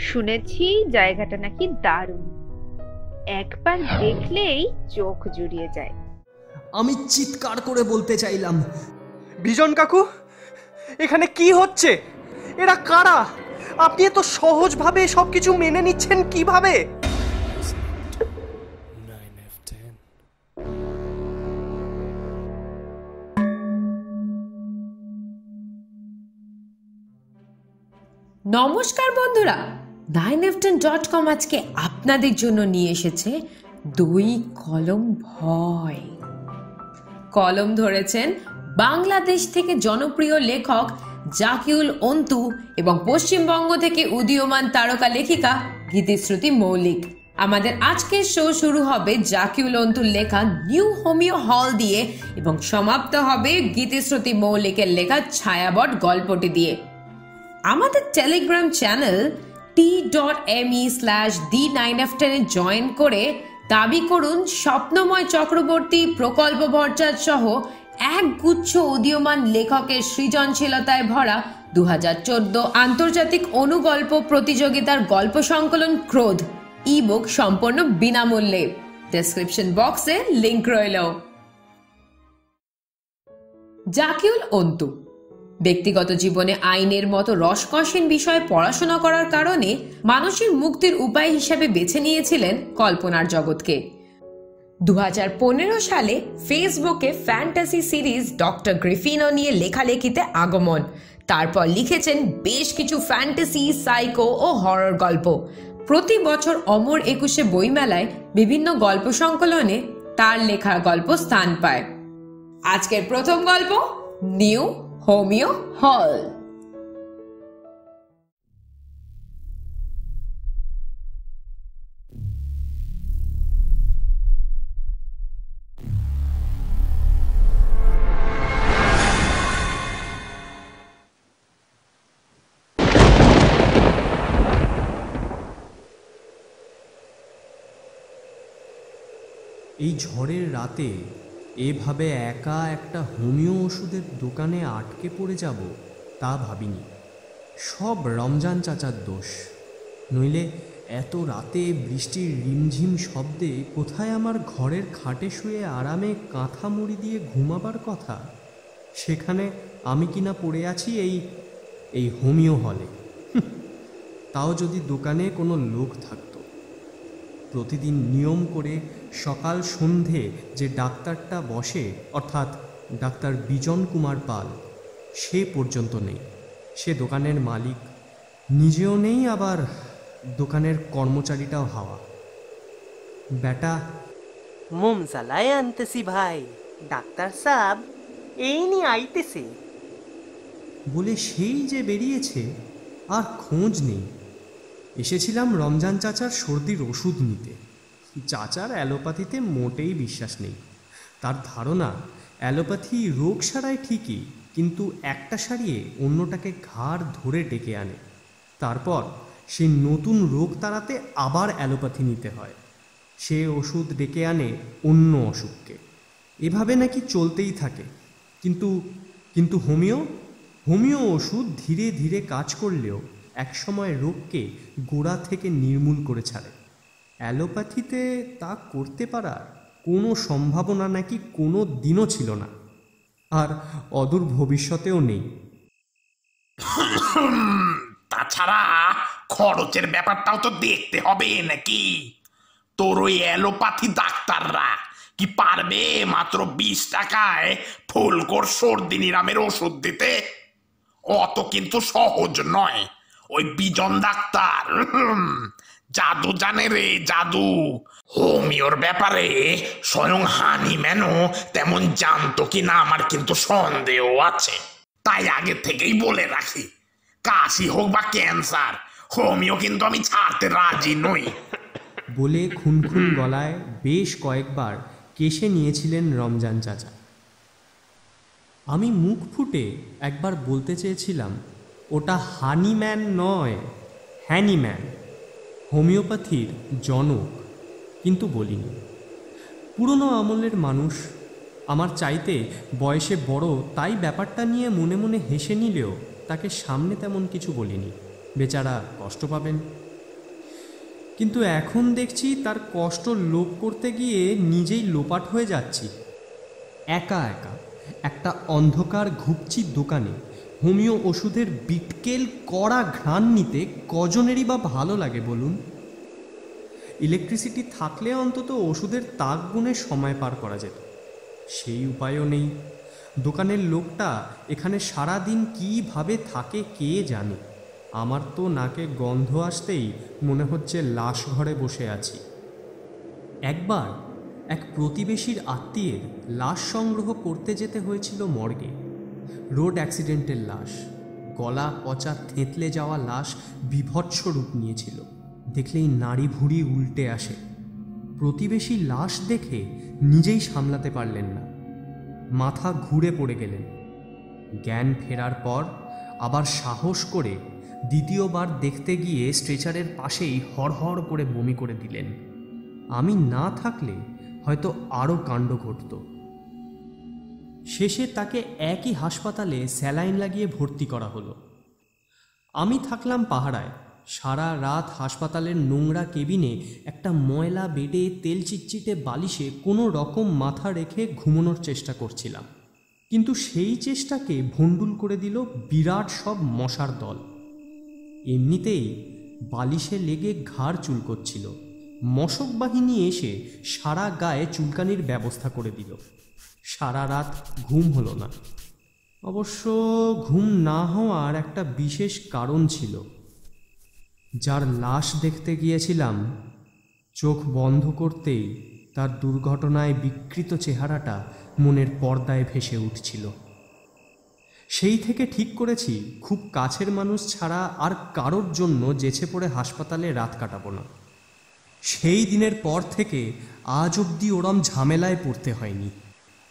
শুনেছি জায়গাটা নাকি দারুণ, একবার দেখলেই চোখ জুড়িয়ে যায়। আমি চিৎকার করে বলতে চাইলাম, বিজন কাকু, এখানে কি হচ্ছে? এরা কারা? আপনি এত সহজভাবে সবকিছু মেনে নিচ্ছেন কিভাবে? নমস্কার বন্ধুরা, 9ften.com আজকে আপনাদের জন্য নিয়ে এসেছে দুই কলম ভয়। কলম ধরেছেন বাংলাদেশ থেকে জনপ্রিয় লেখক জাকিউল অন্তু এবং পশ্চিমবঙ্গ থেকে উদীয়মান তারকা লেখিকা গীতিশ্রুতি মৌলিক। আমাদের আজকের শো শুরু হবে জাকিউল অন্তুর লেখা নিউ হোমিও হল দিয়ে এবং সমাপ্ত হবে গীতিশ্রুতি মৌলিকের লেখা ছায়াবট গল্পটি দিয়ে। আমাদের টেলিগ্রাম চ্যানেল t.me/the9ften এ জয়েন করে দাবি করুন স্বপ্নময় চক্রবর্তী, প্রকল্প ভট্টাচার্য সহ এক গুচ্ছ উদীয়মান লেখকের সৃজনশীলতায় ভরা 2014 আন্তর্জাতিক অনুগল্প প্রতিযোগিতার গল্প সংকলন ক্রোধ ই-বুক সম্পূর্ণ বিনামূল্যে। ডেসক্রিপশন বক্সে লিংক রইল। জাকিউল অন্তু ব্যক্তিগত জীবনে আইনের মতো রসকসীন বিষয়ে পড়াশোনা করার কারণে মানুষের মুক্তির উপায় হিসেবে বেছে নিয়েছিলেন কল্পনার জগৎকে। 2015 সালে ফেসবুকে ফ্যান্টাসি সিরিজ ডক্টর গ্রিফিনো নিয়ে লেখালেখিতে আগমন। তারপর লিখেছেন বেশ কিছু ফ্যান্টাসি, সাইকো ও হরর গল্প। প্রতি বছর অমর 21 বইমেলায় বিভিন্ন গল্প সংকলনে তার লেখা গল্প স্থান পায়। আজকের প্রথম গল্প নিউ হোমিও হল। এই ঝড়ের রাতে এভাবে একা একটা হোমিও ওষুধের দোকানে আটকে পড়ে যাব তা ভাবিনি। সব রমজান চাচার দোষ। নইলে এত রাতে বৃষ্টির রিমঝিম শব্দে কোথায় আমার ঘরের খাটে শুয়ে আরামে কাঁথা মুড়ি দিয়ে ঘুমাবার কথা, সেখানে আমি কিনা পড়ে আছি এই হোমিও হলে। তাও যদি দোকানে কোনো লোক থাকতো। প্রতিদিন নিয়ম করে সকাল সন্ধে যে ডাক্তারটা বসে, অর্থাৎ ডাক্তার বিজন কুমার পাল, সে পর্যন্ত নেই। সে দোকানের মালিক নিজেও নেই, আবার দোকানের কর্মচারীটাও হাওয়া। বেটা, মোম জ্বালায় আনতেছি ভাই, ডাক্তার সাহেব এই নিয়ে আইতেছে বলে সেই যে বেরিয়েছে, আর খোঁজ নেই। এসেছিলাম রমজান চাচার সর্দির ওষুধ নিতে। চাচার অ্যালোপ্যাথিতে মোটেই বিশ্বাস নেই। তার ধারণা অ্যালোপ্যাথি রোগ সারায় ঠিকই, কিন্তু একটা সারিয়ে অন্যটাকে ঘাড় ধরে ডেকে আনে। তারপর সে নতুন রোগ তাড়াতে আবার অ্যালোপ্যাথি নিতে হয়। সে ওষুধ ডেকে আনে অন্য অসুখকে। এভাবে নাকি চলতেই থাকে। কিন্তু হোমিও ওষুধ ধীরে ধীরে কাজ করলেও একসময় রোগকে গোড়া থেকে নির্মূল করে ছাড়ে। অ্যালোপ্যাথিতে তা করতে পারার কোনো সম্ভাবনা নাকি কোনো দিনও ছিল না, আর অদূর ভবিষ্যতেও নেই। তাছাড়া খরচের ব্যাপারটাও তো দেখতে হবে নাকি? তোর ওই অ্যালোপ্যাথি ডাক্তাররা কি পারবে মাত্র 20 টাকায় ফুলকোর সর্দি নিরামের ওষুধ দিতে? অত কিন্তু সহজ নয়। ওই বিজন ডাক্তার জাদু জানে রে, জাদু। হোমিওর ব্যাপারে স্বয়ং হানিম্যানও তেমন জানতো কিনা আমার কিন্তু সন্দেহ আছে। তাই আগে থেকেই বলে রাখি, কাশি হোক বা ক্যান্সার, হোমিও কিন্তু আমি ছাড়তে রাজি নই। বলে খুনখুন গলায় বেশ কয়েকবার কেশে নিয়েছিলেন রমজান চাচা। আমি মুখ ফুটে একবার বলতে চেয়েছিলাম, ওটা হানিম্যান নয়, হ্যানিম্যান, হোমিওপ্যাথির জনক, কিন্তু বলিনি। পুরনো আমলের মানুষ, আমার চাইতে বয়সে বড়, তাই ব্যাপারটা নিয়ে মনে মনে হেসে নিলেও তাকে সামনে তেমন কিছু বলিনি। বেচারা কষ্ট পাবেন। কিন্তু এখন দেখছি তার কষ্ট লোপ করতে গিয়ে নিজেই লোপাট হয়ে যাচ্ছি। একা একা একটা অন্ধকার ঘুপচির দোকানে হোমিও ওষুধের বিটকেল কড়া ঘ্রাণ নিতে কজনেরই বা ভালো লাগে বলুন? ইলেকট্রিসিটি থাকলে অন্তত ওষুধের তাক গুনে সময় পার করা যেত, সেই উপায়ও নেই। দোকানের লোকটা এখানে সারা দিন কীভাবে থাকে কে জানে। আমার তো নাকে গন্ধ আসতেই মনে হচ্ছে লাশ ঘরে বসে আছি। একবার এক প্রতিবেশীর আত্মীয়ের লাশ সংগ্রহ করতে যেতে হয়েছিল মর্গে। রোড অ্যাক্সিডেন্টের লাশ, গলা পচা থেঁতলে যাওয়া লাশ বীভৎস রূপ নিয়েছিল। দেখলেই নাড়ি ভুঁড়ি উল্টে আসে। প্রতিবেশী লাশ দেখে নিজেই সামলাতে পারলেন না, মাথা ঘুরে পড়ে গেলেন। জ্ঞান ফেরার পর আবার সাহস করে দ্বিতীয়বার দেখতে গিয়ে স্ট্রেচারের পাশেই হড়হড় করে বমি করে দিলেন। আমি না থাকলে হয়তো আরও কাণ্ড ঘটত। শেষে তাকে একই হাসপাতালে স্যালাইন লাগিয়ে ভর্তি করা হলো। আমি থাকলাম পাহারায়। সারা রাত হাসপাতালের নোংরা কেবিনে একটা ময়লা বেডে তেল চিটচিটে বালিশে কোনো রকম মাথা রেখে ঘুমানোর চেষ্টা করছিলাম। কিন্তু সেই চেষ্টাকে ভণ্ডুল করে দিল বিরাট সব মশার দল। এমনিতেই বালিশে লেগে ঘাড় চুলকোচ্ছিল, মশক বাহিনী এসে সারা গায়ে চুলকানির ব্যবস্থা করে দিল। সারা রাত ঘুম হলো না। অবশ্য ঘুম না হওয়ার একটা বিশেষ কারণ ছিল। যার লাশ দেখতে গিয়েছিলাম, চোখ বন্ধ করতেই তার দুর্ঘটনায় বিকৃত চেহারাটা মনের পর্দায় ভেসে উঠছিল। সেই থেকে ঠিক করেছি খুব কাছের মানুষ ছাড়া আর কারোর জন্য যেছে পড়ে হাসপাতালে রাত কাটাবো না। সেই দিনের পর থেকে আজ অবধি ওরম ঝামেলায় পড়তে হয়নি।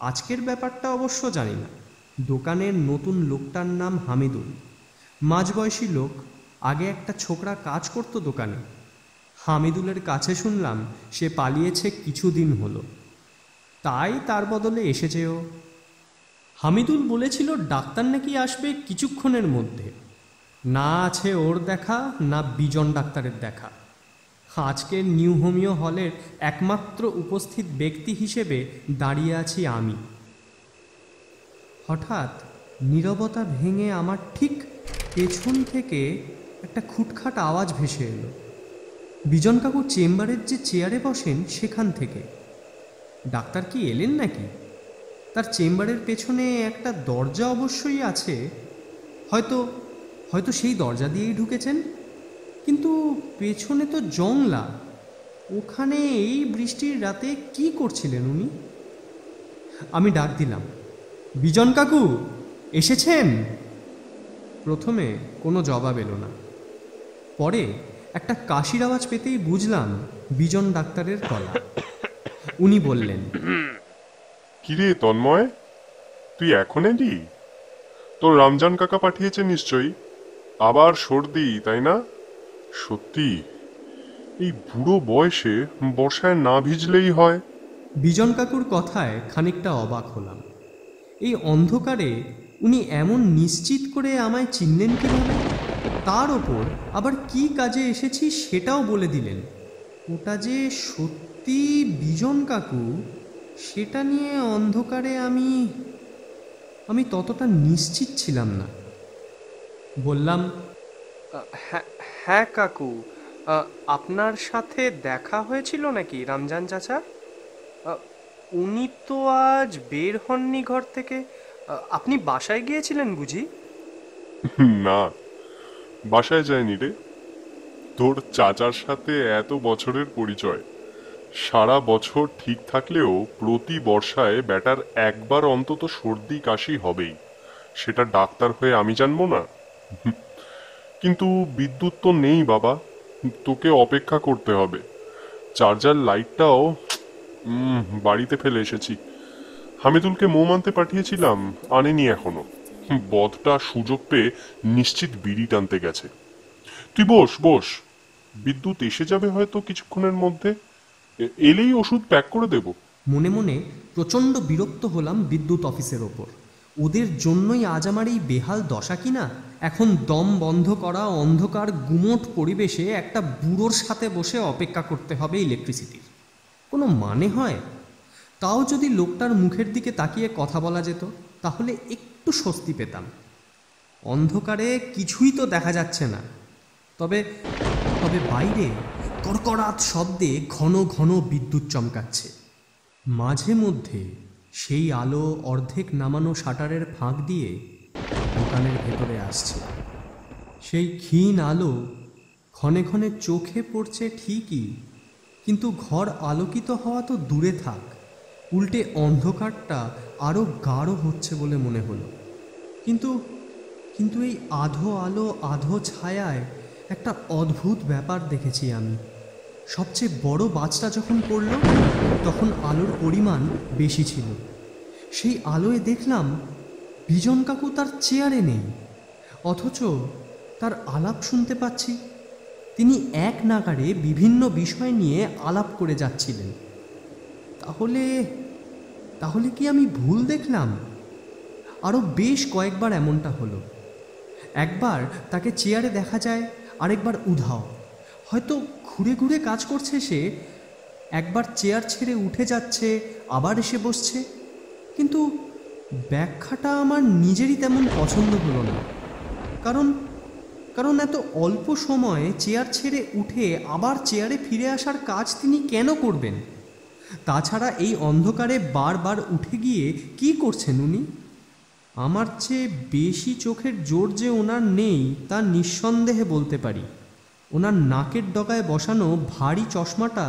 আজকের ব্যাপারটা অবশ্য জানি না। দোকানের নতুন লোকটার নাম হামিদুল, মাঝবয়সী লোক। আগে একটা ছোকরা কাজ করতো দোকানে। হামিদুলের কাছে শুনলাম সে পালিয়েছে কিছুদিন হলো, তাই তার বদলে এসেছেও। হামিদুল বলেছিল ডাক্তার নাকি আসবে কিছুক্ষণের মধ্যে। না আছে ওর দেখা, না বিজন ডাক্তারের দেখা। আজকের নিউ হোমিও হলের একমাত্র উপস্থিত ব্যক্তি হিসেবে দাঁড়িয়ে আছি আমি। হঠাৎ নীরবতা ভেঙে আমার ঠিক পেছন থেকে একটা খুটখাট আওয়াজ ভেসে এলো। বিজন কাকু চেম্বারের যে চেয়ারে বসেন সেখান থেকে। ডাক্তার কি এলেন নাকি? তার চেম্বারের পেছনে একটা দরজা অবশ্যই আছে, হয়তো সেই দরজা দিয়েই ঢুকেছেন। কিন্তু পেছনে তো জংলা, ওখানে এই বৃষ্টির রাতে কি করছিলেন উনি? আমি ডাক দিলাম, বিজন কাকু এসেছেন? প্রথমে কোনো জবাব এলো না। পরে একটা কাশির আওয়াজ পেতেই বুঝলাম বিজন ডাক্তারের গলা। উনি বললেন, কিরে তন্ময়, তুই এখন এলি? তোর রমজান কাকা পাঠিয়েছে নিশ্চয়ই। আবার সর্দি, তাই না? সত্যি এই বুড়ো বয়সে বর্ষায় না ভিজলেই হয়। বিজন কাকুর কথায় খানিকটা অবাক হলাম। এই অন্ধকারে উনি এমন নিশ্চিত করে আমায় চিনলেন কিভাবে? তার ওপর আবার কি কাজে এসেছি সেটাও বলে দিলেন। ওটা যে সত্যি বিজন কাকু, সেটা নিয়ে অন্ধকারে আমি ততটা নিশ্চিত ছিলাম না। বললাম, হ্যাঁ কাকু, আপনার সাথে দেখা হয়েছিল নাকি রমজান চাচা? উনি তো আজ বের হননি ঘর থেকে। আপনি বাসায় গিয়েছিলেন বুঝি? না, বাসায় যায়নি রে। তোর চাচার সাথে এত বছরের পরিচয়, সারা বছর ঠিক থাকলেও প্রতি বর্ষায় ব্যাটার একবার অন্তত সর্দি কাশি হবেই। সেটা ডাক্তার হয়ে আমি জানবো না? কিন্তু বিদ্যুৎ তো নেই বাবা, তোকে অপেক্ষা করতে হবে। চার্জার লাইটটাও বাড়িতে ফেলে এসেছি। হামিদুলকে মোম আনতে পাঠিয়েছিলাম, আনেনি এখনো। বদটা সুযোগ পেয়ে নিশ্চিত বিড়ি টানতে গেছে। তুই বস বস, বিদ্যুৎ এসে যাবে হয়তো কিছুক্ষণের মধ্যে। এলেই ওষুধ প্যাক করে দেব। মনে মনে প্রচণ্ড বিরক্ত হলাম বিদ্যুৎ অফিসের ওপর। ওদের জন্যই আজ আমার এই বেহাল দশা কিনা। এখন দম বন্ধ করা অন্ধকার গুমোট পরিবেশে একটা বুড়োর সাথে বসে অপেক্ষা করতে হবে ইলেকট্রিসিটির। কোনো মানে হয়? তাও যদি লোকটার মুখের দিকে তাকিয়ে কথা বলা যেত তাহলে একটু স্বস্তি পেতাম। অন্ধকারে কিছুই তো দেখা যাচ্ছে না। তবে তবে বাইরে কড়কড়াত শব্দে ঘন ঘন বিদ্যুৎ চমকাচ্ছে। মাঝে মধ্যে সেই আলো অর্ধেক নামানো শাটারের ফাঁক দিয়ে দোকানের ভেতরে আসছে। সেই ক্ষীণ আলো ক্ষণে ক্ষণে চোখে পড়ছে ঠিকই, কিন্তু ঘর আলোকিত হওয়া তো দূরে থাক, উল্টে অন্ধকারটা আরও গাঢ় হচ্ছে বলে মনে হলো। কিন্তু কিন্তু এই আধো আলো আধো ছায়ায় একটা অদ্ভুত ব্যাপার দেখেছি আমি। সবচেয়ে বড় বাজটা যখন পড়ল তখন আলোর পরিমাণ বেশি ছিল। সেই আলোয় দেখলাম বিজন কাকু তার চেয়ারে নেই, অথচ তার আলাপ শুনতে পাচ্ছি। তিনি এক নাগাড়ে বিভিন্ন বিষয় নিয়ে আলাপ করে যাচ্ছিলেন। তাহলে তাহলে কি আমি ভুল দেখলাম? আরও বেশ কয়েকবার এমনটা হলো। একবার তাকে চেয়ারে দেখা যায়, আরেকবার উধাও। হয়তো ঘুরে ঘুরে কাজ করছে সে। একবার চেয়ার ছেড়ে উঠে যাচ্ছে, আবার এসে বসছে। কিন্তু ব্যাখ্যাটা আমার নিজেরই তেমন পছন্দ হলো না। কারণ এত অল্প সময়ে চেয়ার ছেড়ে উঠে আবার চেয়ারে ফিরে আসার কাজ তিনি কেন করবেন? তাছাড়া এই অন্ধকারে বারবার উঠে গিয়ে কি করছেন উনি? আমার চেয়ে বেশি চোখের জোর যে ওনার নেই তা নিঃসন্দেহে বলতে পারি। ওনার নাকের ডগায় বসানো ভারী চশমাটা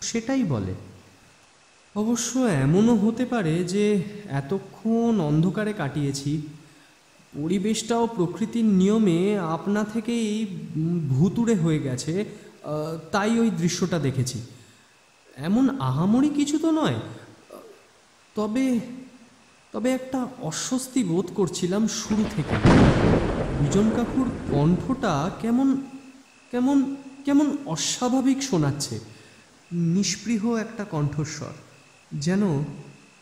সেটাই বলে। অবশ্য এমনও হতে পারে যে এতক্ষণ অন্ধকারে কাটিয়েছি, পরিবেশটাও প্রকৃতির নিয়মে আপনা থেকেই ভুতুড়ে হয়ে গেছে, তাই ওই দৃশ্যটা দেখেছি। এমন আহামরি কিছু তো নয়। তবে তবে একটা অস্বস্তি বোধ করছিলাম শুরু থেকে। বিজন কাকুর কণ্ঠটা কেমন কেমন কেমন অস্বাভাবিক শোনাচ্ছে। নিস্পৃহ একটা কণ্ঠস্বর, যেন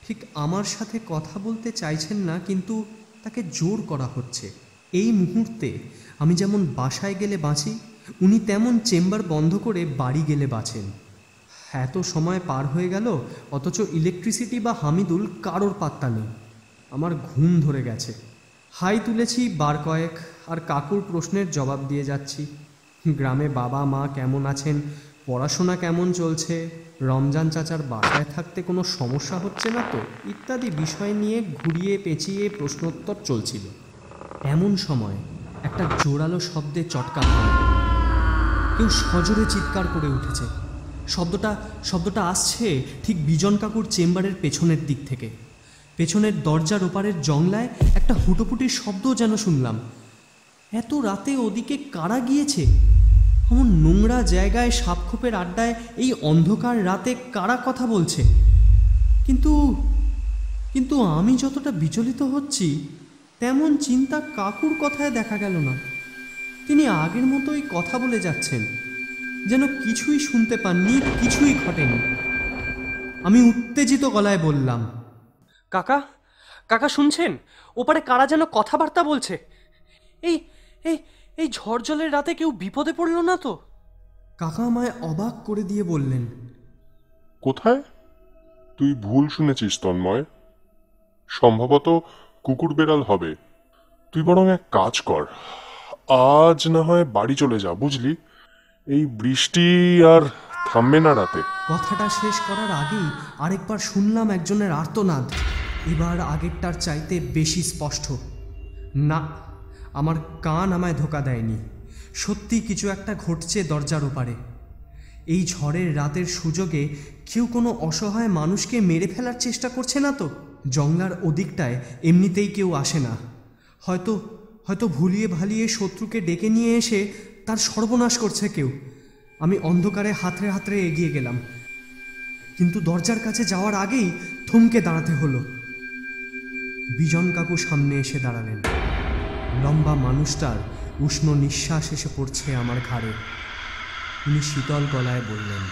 ঠিক আমার সাথে কথা বলতে চাইছেন না, কিন্তু তাকে জোর করা হচ্ছে। এই মুহূর্তে আমি যেমন বাসায় গেলে বাঁচি, উনি তেমন চেম্বার বন্ধ করে বাড়ি গেলে বাঁচেন। এত সময় পার হয়ে গেল, অথচ ইলেকট্রিসিটি বা হামিদুল কারোর পাত্তা নেই। আমার ঘুম ধরে গেছে। হাই তুলেছি বার কয়েক, আর কাকুর প্রশ্নের জবাব দিয়ে যাচ্ছি। গ্রামে বাবা মা কেমন আছেন, পড়াশোনা কেমন চলছে, রমজান চাচার বাসায় থাকতে কোনো সমস্যা হচ্ছে না তো, ইত্যাদি বিষয় নিয়ে ঘুরিয়ে পেঁচিয়ে প্রশ্নোত্তর চলছিল। এমন সময় একটা জোরালো শব্দে চটকা হয়। কেউ সজোরে চিৎকার করে উঠেছে। শব্দটা আসছে ঠিক বিজন কাকুর চেম্বারের পেছনের দিক থেকে। পেছনের দরজার ওপারের জংলায় একটা হুটোপুটির শব্দও যেন শুনলাম। এত রাতে ওদিকে কারা গিয়েছে? এমন নোংরা জায়গায় সাপখোপের আড্ডায় এই অন্ধকার রাতে কারা কথা বলছে? কিন্তু আমি যতটা বিচলিত হচ্ছি তেমন চিন্তা কাকুর কথায় দেখা গেল না। তিনি আগের মতোই কথা বলে যাচ্ছেন, যেন কিছুই শুনতে পাননি, কিছুই ঘটেনি। আমি উত্তেজিত গলায় বললাম, কাকা কাকা শুনছেন? ওপারে কারা যেন কথাবার্তা বলছে। এই এই এই ঝড় জলের রাতে কেউ বিপদে পড়ল না তো? কাকা আমায় অবাক করে দিয়ে বললেন, কোথায়? তুই ভুল শুনেছিস তন্ময়, সম্ভবত কুকুর বেড়াল হবে। তুই বরং এক কাজ কর, আজ না হয় বাড়ি চলে যা, বুঝলি? এই বৃষ্টি আর থামবে না রাতে। কথাটা শেষ করার আগেই আরেকবার শুনলাম একজনের আর্তনাদ, এবার আগেরটার চাইতে বেশি স্পষ্ট। না, আমার কান আমায় ধোঁকা দেয়নি। সত্যি কিছু একটা ঘটছে দরজার ওপারে। এই ঝড়ের রাতের সুযোগে কেউ কোনো অসহায় মানুষকে মেরে ফেলার চেষ্টা করছে না তো? জংলার ওদিকটায় এমনিতেই কেউ আসে না। হয়তো ভুলিয়ে ভালিয়ে শত্রুকে ডেকে নিয়ে এসে তার সর্বনাশ করছে কেউ। আমি অন্ধকারে হাতড়ে হাতড়ে এগিয়ে গেলাম, কিন্তু দরজার কাছে যাওয়ার আগেই থমকে দাঁড়াতে হলো। বিজন কাকু সামনে এসে দাঁড়ালেন। লম্বা মানুষটার উষ্ণ নিঃশ্বাস এসে পড়ছে আমার ঘাড়ে। তিনি শীতল গলায় বললেন,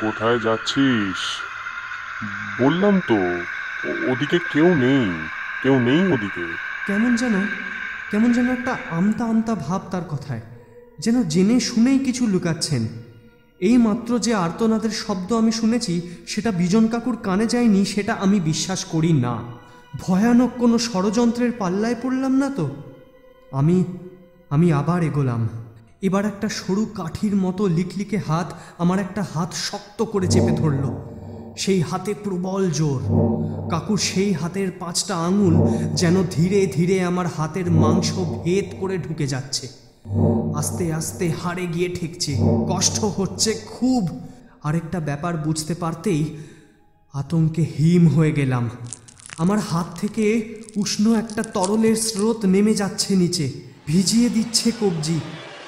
কোথায় যাচ্ছিস? বললাম তো ওদিকে কেউ নেই। কেউ নেই ওদিকে? কেমন যেন একটা আমতা আমতা ভাব তার কথায়, যেন জেনে শুনেই কিছু লুকাচ্ছেন। এই মাত্র যে আর্তনাদের শব্দ আমি শুনেছি সেটা বিজন কাকুর কানে যায়নি, সেটা আমি বিশ্বাস করি না। ভয়ানক কোনো ষড়যন্ত্রের পাল্লায় পড়লাম না তো? আমি আবার এগোলাম। এবার একটা সরু কাঠির মতো লিকলিকে হাত আমার একটা হাত শক্ত করে চেপে ধরল। সেই হাতে প্রবল জোর। কাকুর সেই হাতের 5টা আঙুল যেন ধীরে ধীরে আমার হাতের মাংস ভেদ করে ঢুকে যাচ্ছে। আস্তে আস্তে হাড়ে গিয়ে ঠেকছে, কষ্ট হচ্ছে খুব। আরেকটা ব্যাপার বুঝতে পারতেই আতঙ্কে হিম হয়ে গেলাম। আমার হাত থেকে উষ্ণ একটা তরলের স্রোত নেমে যাচ্ছে নিচে, ভিজিয়ে দিচ্ছে কবজি।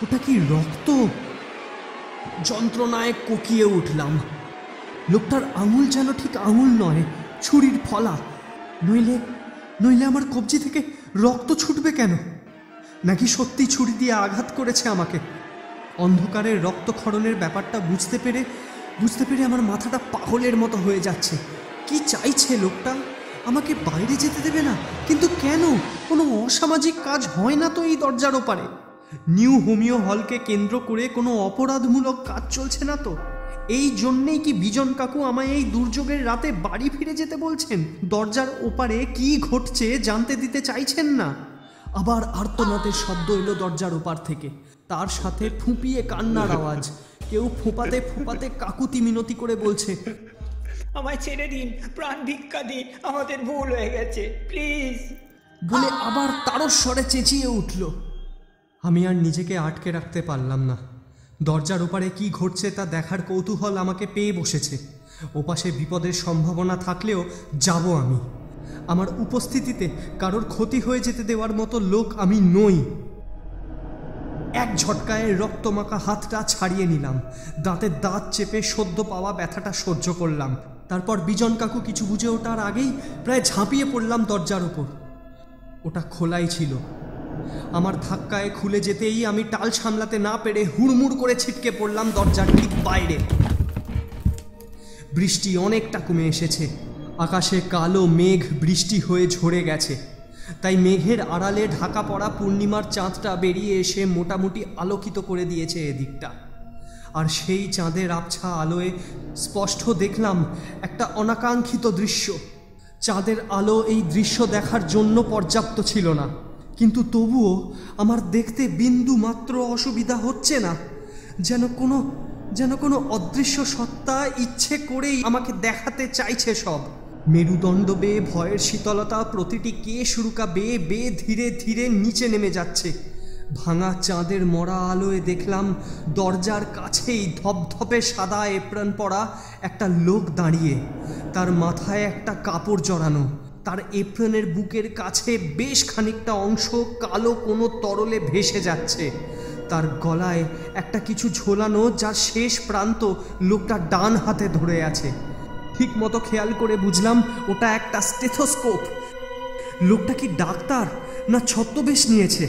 ওটা কি রক্ত? যন্ত্রণায় কোকিয়ে উঠলাম। লোকটার আঙুল যেন ঠিক আঙুল নয়, ছুরির ফলা। নইলে আমার কবজি থেকে রক্ত ছুটবে কেন? নাকি সত্যি ছুরি দিয়ে আঘাত করেছে আমাকে? অন্ধকারের রক্তক্ষরণের ব্যাপারটা বুঝতে পেরে আমার মাথাটা পাগলের মতো হয়ে যাচ্ছে। কি চাইছে লোকটা? আমাকে বাইরে যেতে দেবে না, কিন্তু কেন? কোনো অসামাজিক কাজ হয় না তো এই দরজার ওপারে? নিউ হোমিও হলকে কেন্দ্র করে কোনো অপরাধমূলক কাজ চলছে না তো? এই জন্যেই কি বিজন কাকু আমায় এই দুর্যোগের রাতে বাড়ি ফিরে যেতে বলছেন? দরজার ওপারে কি ঘটছে জানতে দিতে চাইছেন না? আবার আর্তনাদের শব্দ এলো দরজার ওপার থেকে, তার সাথে ফুঁপিয়ে কান্নার আওয়াজ। কেউ ফোঁপাতে ফোঁপাতে কাকুতি মিনতি করে বলছে, আমায় ছেড়ে দিন, প্রাণ ভিক্ষা দিন, আমাদের ভুল হয়ে গেছে, প্লিজ, বলে আবার তারস্বরে চেঁচিয়ে উঠল। আমি আর নিজেকে আটকে রাখতে পারলাম না। দরজার ওপারে কি ঘটছে তা দেখার কৌতূহল আমাকে পেয়ে বসেছে। ওপাশে বিপদের সম্ভাবনা থাকলেও যাব আমি। আমার উপস্থিতিতে কারোর ক্ষতি হয়ে যেতে দেওয়ার মতো লোক আমি নই। এক ঝটকায় রক্তমাখা হাতটা ছাড়িয়ে নিলাম, দাঁতে দাঁত চেপে সদ্য পাওয়া ব্যথাটা সহ্য করলাম। তারপর বিজন কাকু কিছু বুঝে ওঠার আগেই প্রায় ঝাঁপিয়ে পড়লাম দরজার ওপর। ওটা খোলাই ছিল। আমার ধাক্কায় খুলে যেতেই আমি টাল সামলাতে না পেরে হুড়মুড় করে ছিটকে পড়লাম দরজার ঠিক বাইরে। বৃষ্টি অনেকটা কমে এসেছে। আকাশে কালো মেঘ বৃষ্টি হয়ে ঝরে গেছে, তাই মেঘের আড়ালে ঢাকা পড়া পূর্ণিমার চাঁদটা বেরিয়ে এসে মোটামুটি আলোকিত করে দিয়েছে এদিকটা। আর সেই চাঁদের আবছা আলোয় স্পষ্ট দেখলাম একটা অনাকাঙ্ক্ষিত দৃশ্য। চাঁদের আলো এই দৃশ্য দেখার জন্য পর্যাপ্ত ছিল না, কিন্তু তবুও আমার দেখতে বিন্দু মাত্র অসুবিধা হচ্ছে না। যেন কোনো অদৃশ্য সত্তা ইচ্ছে করেই আমাকে দেখাতে চাইছে সব। মেরুদণ্ড বেয়ে ভয়ের শীতলতা প্রতিটি কেশরুকা বেয়ে বেয়ে ধীরে ধীরে নিচে নেমে যাচ্ছে। ভাঙা চাঁদের মরা আলোয় দেখলাম দরজার কাছেই ধপধপে সাদা এপ্রন পরা একটা লোক দাঁড়িয়ে, তার মাথায় একটা কাপড় জড়ানো। তার এপ্রনের বুকের কাছে বেশ খানিকটা অংশ কালো কোনো তরলে ভেসে যাচ্ছে। তার গলায় একটা কিছু ঝোলানো, যার শেষ প্রান্ত লোকটা ডান হাতে ধরে আছে। ঠিক মতো খেয়াল করে বুঝলাম ওটা একটা স্টেথোস্কোপ। লোকটা কি ডাক্তার না ছদ্মবেশ নিয়েছে?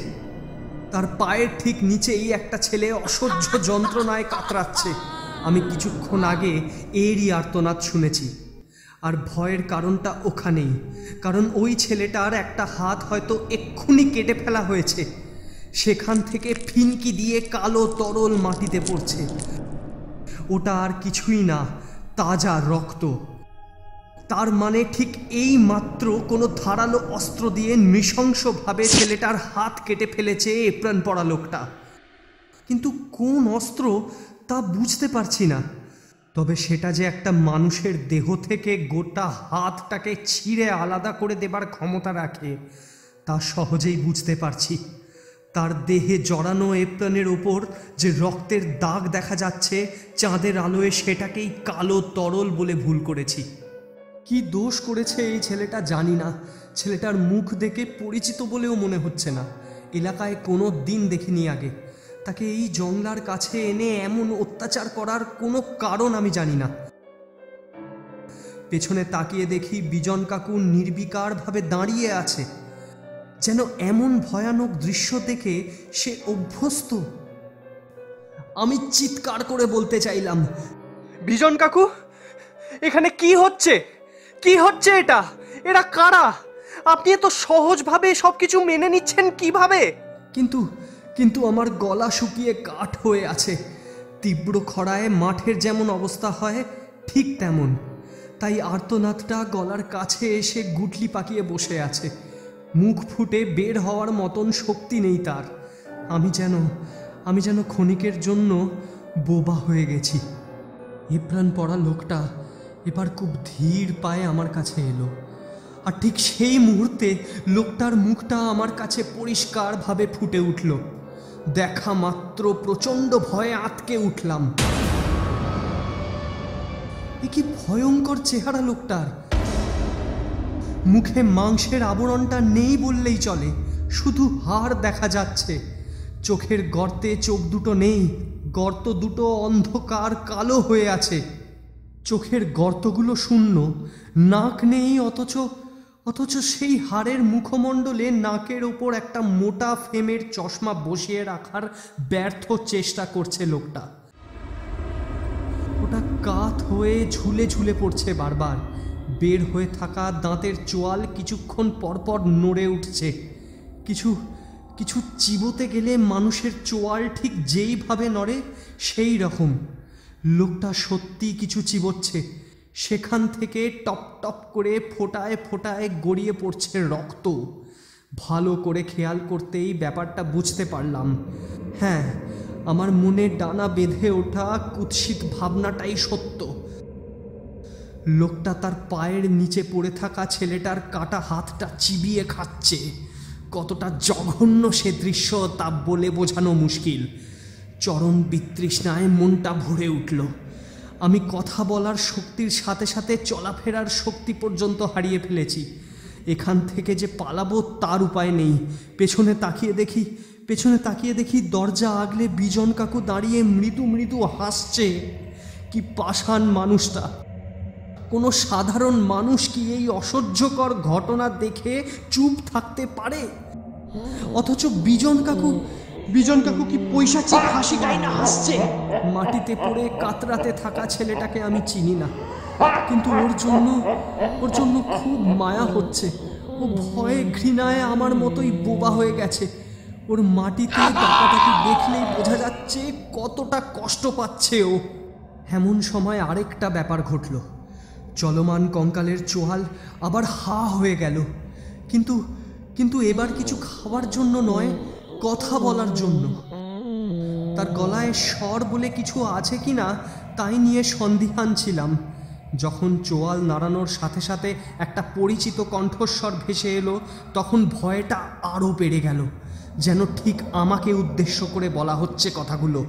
তার পায়ের ঠিক নিচেই একটা ছেলে অসহ্য যন্ত্রণায় কাতরাচ্ছে। আমি কিছুক্ষণ আগে এরই আর্তনাদ শুনেছি। আর ভয়ের কারণটা ওখানেই, কারণ ওই ছেলেটার একটা হাত হয়তো এক্ষুনি কেটে ফেলা হয়েছে। সেখান থেকে ফিনকি দিয়ে কালো তরল মাটিতে পড়ছে। ওটা আর কিছুই না, তাজা রক্ত। তার মানে ঠিক এই মাত্র কোনো ধারালো অস্ত্র দিয়ে নৃশংসভাবে ছেলেটার হাত কেটে ফেলেছে এপ্রন পরা লোকটা। কিন্তু কোন অস্ত্র তা বুঝতে পারছি না। তবে সেটা যে একটা মানুষের দেহ থেকে গোটা হাতটাকে ছিঁড়ে আলাদা করে দেবার ক্ষমতা রাখে তা সহজেই বুঝতে পারছি। তার দেহে জড়ানো এপ্রনের ওপর যে রক্তের দাগ দেখা যাচ্ছে চাঁদের আলোয়, সেটাকেই কালো তরল বলে ভুল করেছি। কি দোষ করেছে এই ছেলেটা জানি না। ছেলেটার মুখ দেখে পরিচিত বলেও মনে হচ্ছে না। এলাকায় কোনো দিন দেখিনি আগে। তাকে এই জংলার কাছে এনে এমন অত্যাচার করার কোনো কারণ আমি জানি না। পেছনে তাকিয়ে দেখি বিজন কাকু নির্বিকারভাবে দাঁড়িয়ে আছে, যেন এমন ভয়ানক দৃশ্য দেখে সে অভ্যস্ত। আমি চিৎকার করে বলতে চাইলাম, বিজন কাকু, এখানে কি হচ্ছে? কি হচ্ছে এটা? এরা কারা? আপনি এত সহজভাবে সবকিছু মেনে নিচ্ছেন কিভাবে? কিন্তু কিন্তু আমার গলা শুকিয়ে কাঠ হয়ে আছে। তীব্র খরায় মাঠের যেমন অবস্থা হয় ঠিক তেমন। তাই আর্তনাদটা গলার কাছে এসে গুটলি পাকিয়ে বসে আছে। মুখ ফুটে বের হওয়ার মতন শক্তি নেই তার। আমি যেন ক্ষণিকের জন্য বোবা হয়ে গেছি। এপ্রাণ পড়া লোকটা এবার খুব ধীর পায়ে আমার কাছে এলো, আর ঠিক সেই মুহূর্তে লোকটার মুখটা আমার কাছে পরিষ্কারভাবে ফুটে উঠল। দেখা মাত্র প্রচণ্ড ভয়ে আঁতকে উঠলাম। এ কি ভয়ঙ্কর চেহারা লোকটার! মুখে মাংসের আবরণটা নেই বললেই চলে, শুধু হাড় দেখা যাচ্ছে। চোখের গর্তে চোখ দুটো নেই, গর্ত দুটো অন্ধকার কালো হয়ে আছে। চোখের গর্তগুলো শূন্য, নাক নেই, অথচ সেই হাড়ের মুখমণ্ডলে নাকের ওপর একটা মোটা ফ্রেমের চশমা বসিয়ে রাখার ব্যর্থ চেষ্টা করছে লোকটা। ওটা কাত হয়ে ঝুলে ঝুলে পড়ছে বারবার। বের হয়ে থাকা দাঁতের চোয়াল কিছুক্ষণ পরপর নড়ে উঠছে। কিছু চিবোতে গেলে মানুষের চোয়াল ঠিক যেইভাবে নড়ে সেই রকম। লোকটা সত্যি কিছু চিবোচ্ছে। সেখান থেকে টপ টপ করে ফোঁটায় ফোঁটায় গড়িয়ে পড়ছে রক্ত। ভালো করে খেয়াল করতেই ব্যাপারটা বুঝতে পারলাম। হ্যাঁ, আমার মনে ডানা বেঁধে ওঠা কুৎসিত ভাবনাটাই সত্য। লোকটা তার পায়ের নিচে পড়ে থাকা ছেলেটার কাটা হাতটা চিবিয়ে খাচ্ছে। কতটা জঘন্য সে দৃশ্য তা বলে বোঝানো মুশকিল। চরম বিতৃষ্ণায় মনটা ভরে উঠল। আমি কথা বলার শক্তির সাথে সাথে চলাফেরার শক্তি পর্যন্ত হারিয়ে ফেলেছি। এখান থেকে যে পালাবো তার উপায় নেই। পেছনে তাকিয়ে দেখি দরজা আগলে বিজন কাকু দাঁড়িয়ে মৃদু মৃদু হাসছে। কি পাষাণ মানুষটা! কোনো সাধারণ মানুষ কি এই অসহ্যকর ঘটনা দেখে চুপ থাকতে পারে? অথচ বিজন কাকু কি পৈশাচিক হাসি গাইনা হাসছে। মাটিতে পড়ে কাতরাতে থাকা ছেলেটাকে আমি চিনি না, কিন্তু ওর জন্য খুব মায়া হচ্ছে। ও ভয়ে ঘৃণায় আমার মতোই বোবা হয়ে গেছে। ওর মাটিতে ডাকাডাকি দেখলেই বোঝা যাচ্ছে কতটা কষ্ট পাচ্ছে ও। এমন সময় আরেকটা ব্যাপার ঘটল। চলমান কঙ্কালের চোয়াল আবার হা হয়ে গেল, কিন্তু এবার কিছু খাওয়ার জন্য নয়, কথা বলার জন্য। তার গলায় স্বর বলে কিছু আছে কিনা তাই নিয়ে সন্দিহান ছিলাম। যখন চোয়াল নাড়ানোর সাথে সাথে একটা পরিচিত কণ্ঠস্বর ভেসে এলো, তখন ভয়টা আরও বেড়ে গেল, যেন ঠিক আমাকে উদ্দেশ্য করে বলা হচ্ছে কথাগুলো।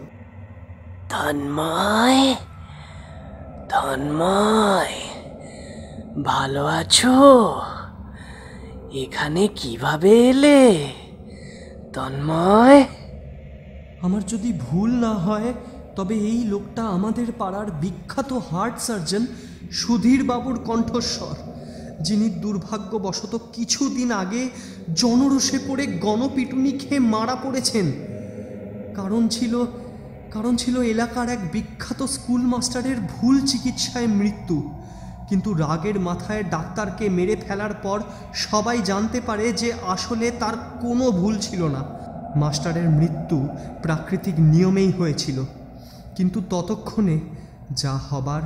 তন্ময়, তন্ময়, ভালো আছো? এখানে কিভাবে এলে তন্ময়? আমার যদি ভুল না হয় তবে এই লোকটা আমাদের পাড়ার বিখ্যাত হার্ট সার্জন সুধীর বাবুর কণ্ঠস্বর, যিনি দুর্ভাগ্যবশত কিছুদিন আগে জনরোষে পড়ে গণপিটুনি খেয়ে মারা পড়েছেন। কারণ ছিল এলাকার এক বিখ্যাত স্কুল মাস্টারের ভুল চিকিৎসায় মৃত্যু। কিন্তু রাগের মাথায় ডাক্তারকে মেরে ফেলার পর সবাই জানতে পারে যে আসলে তার কোনো ভুল ছিল না। মাস্টারের মৃত্যু প্রাকৃতিক নিয়মেই হয়েছিল, কিন্তু ততক্ষণে যা হবার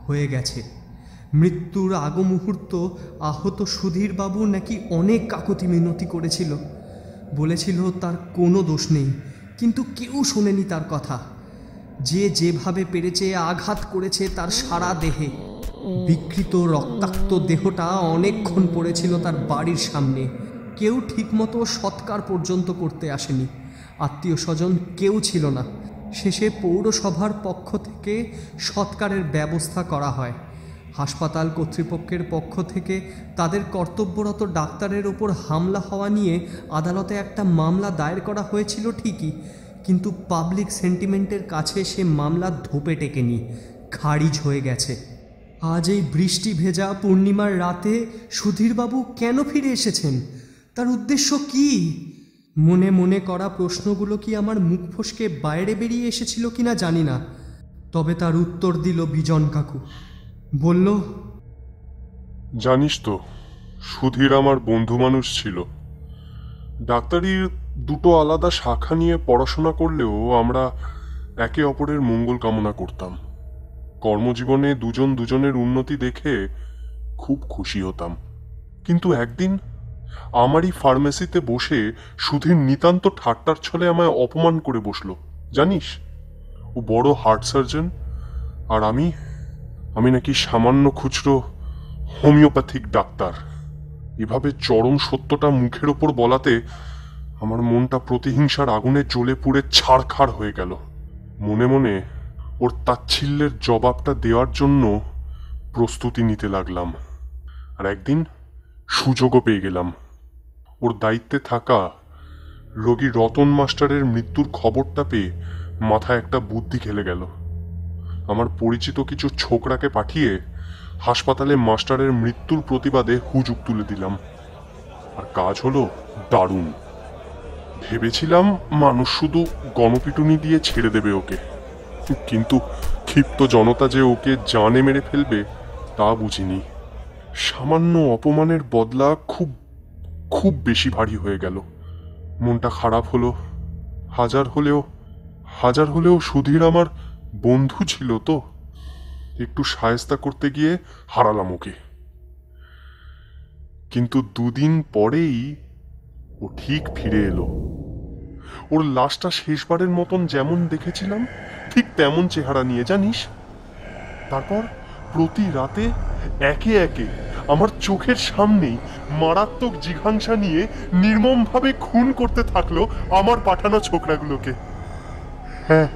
হয়ে গেছে। মৃত্যুর আগ মুহূর্ত আহত সুধীরবাবু নাকি অনেক কাকুতি মিনতি করেছিল, বলেছিল তার কোনো দোষ নেই, কিন্তু কেউ শোনেনি তার কথা। যে যেভাবে পেরেছে আঘাত করেছে তার সারা দেহে। বিকৃত রক্তাক্ত দেহটা অনেকক্ষণ পড়েছিল তার বাড়ির সামনে। কেউ ঠিকমতো সৎকার পর্যন্ত করতে আসেনি, আত্মীয় স্বজন কেউ ছিল না। শেষে পৌরসভার পক্ষ থেকে সৎকারের ব্যবস্থা করা হয়। হাসপাতাল কর্তৃপক্ষের পক্ষ থেকে তাদের কর্তব্যরত ডাক্তারের ওপর হামলা হওয়া নিয়ে আদালতে একটা মামলা দায়ের করা হয়েছিল ঠিকই, কিন্তু পাবলিক সেন্টিমেন্টের কাছে সে মামলা ধোপে টেকেনি, খারিজ হয়ে গেছে। আজ এই বৃষ্টি ভেজা পূর্ণিমার রাতে সুধীরবাবু কেন ফিরে এসেছেন? তার উদ্দেশ্য কি? মনে মনে করা প্রশ্নগুলো কি আমার মুখ ফসকে বাইরে বেরিয়ে এসেছিল কিনা জানি না, তবে তার উত্তর দিল বিজন কাকু। বলল, জানিস তো সুধীর আমার বন্ধু মানুষ ছিল। ডাক্তারির দুটো আলাদা শাখা নিয়ে পড়াশোনা করলেও আমরা একে অপরের মঙ্গল কামনা করতাম। কর্মজীবনে দুজন দুজনের উন্নতি দেখে খুব খুশি হতাম। কিন্তু একদিন আমারই ফার্মেসিতে বসে সুধীর নিতান্ত ঠাট্টার ছলে আমায় অপমান করে বসলো। জানিস, ও বড় হার্ট সার্জন, আর আমি নাকি সামান্য খুচরো হোমিওপ্যাথিক ডাক্তার। এভাবে চরম সত্যটা মুখের ওপর বলাতে আমার মনটা প্রতিহিংসার আগুনে জ্বলে পুড়ে ছাড়খাড় হয়ে গেল। মনে মনে ওর তাচ্ছিল্যের জবাবটা দেওয়ার জন্য প্রস্তুতি নিতে লাগলাম। আর একদিন সুযোগও পেয়ে গেলাম। ওর দায়িত্বে থাকা রোগী রতন মাস্টারের মৃত্যুর খবরটা পেয়ে মাথায় একটা বুদ্ধি খেলে গেল। আমার পরিচিত কিছু ছোকরাকে পাঠিয়ে হাসপাতালে মাস্টারের মৃত্যুর প্রতিবাদে হুজুগ তুলে দিলাম। আর কাজ হলো দারুণ। ভেবেছিলাম মানুষ শুধু গণপিটুনি দিয়ে ছেড়ে দেবে ওকে, কিন্তু ক্ষিপ্ত জনতা যে ওকে জানে মেরে ফেলবে তা বুঝিনি। সামান্য অপমানের বদলা খুব খুব বেশি ভারী হয়ে গেল। মনটা খারাপ হলো। হাজার হলেও সুধীর আমার বন্ধু ছিল তো। একটু সায়স্তা করতে গিয়ে হারালাম ওকে। কিন্তু দুদিন পরেই ও ঠিক ফিরে এলো। ওর লাশটা শেষবারের মতন যেমন দেখেছিলাম ঠিক তেমন চেহারা নিয়ে, জানিস। তারপর প্রতি রাতে একে একে আমার চোখের সামনেই মারাত্মক জিঘাংসা নিয়ে নির্মমভাবে খুন করতে থাকলো আমার পাঠানো ছোকরাগুলোকে। হ্যাঁ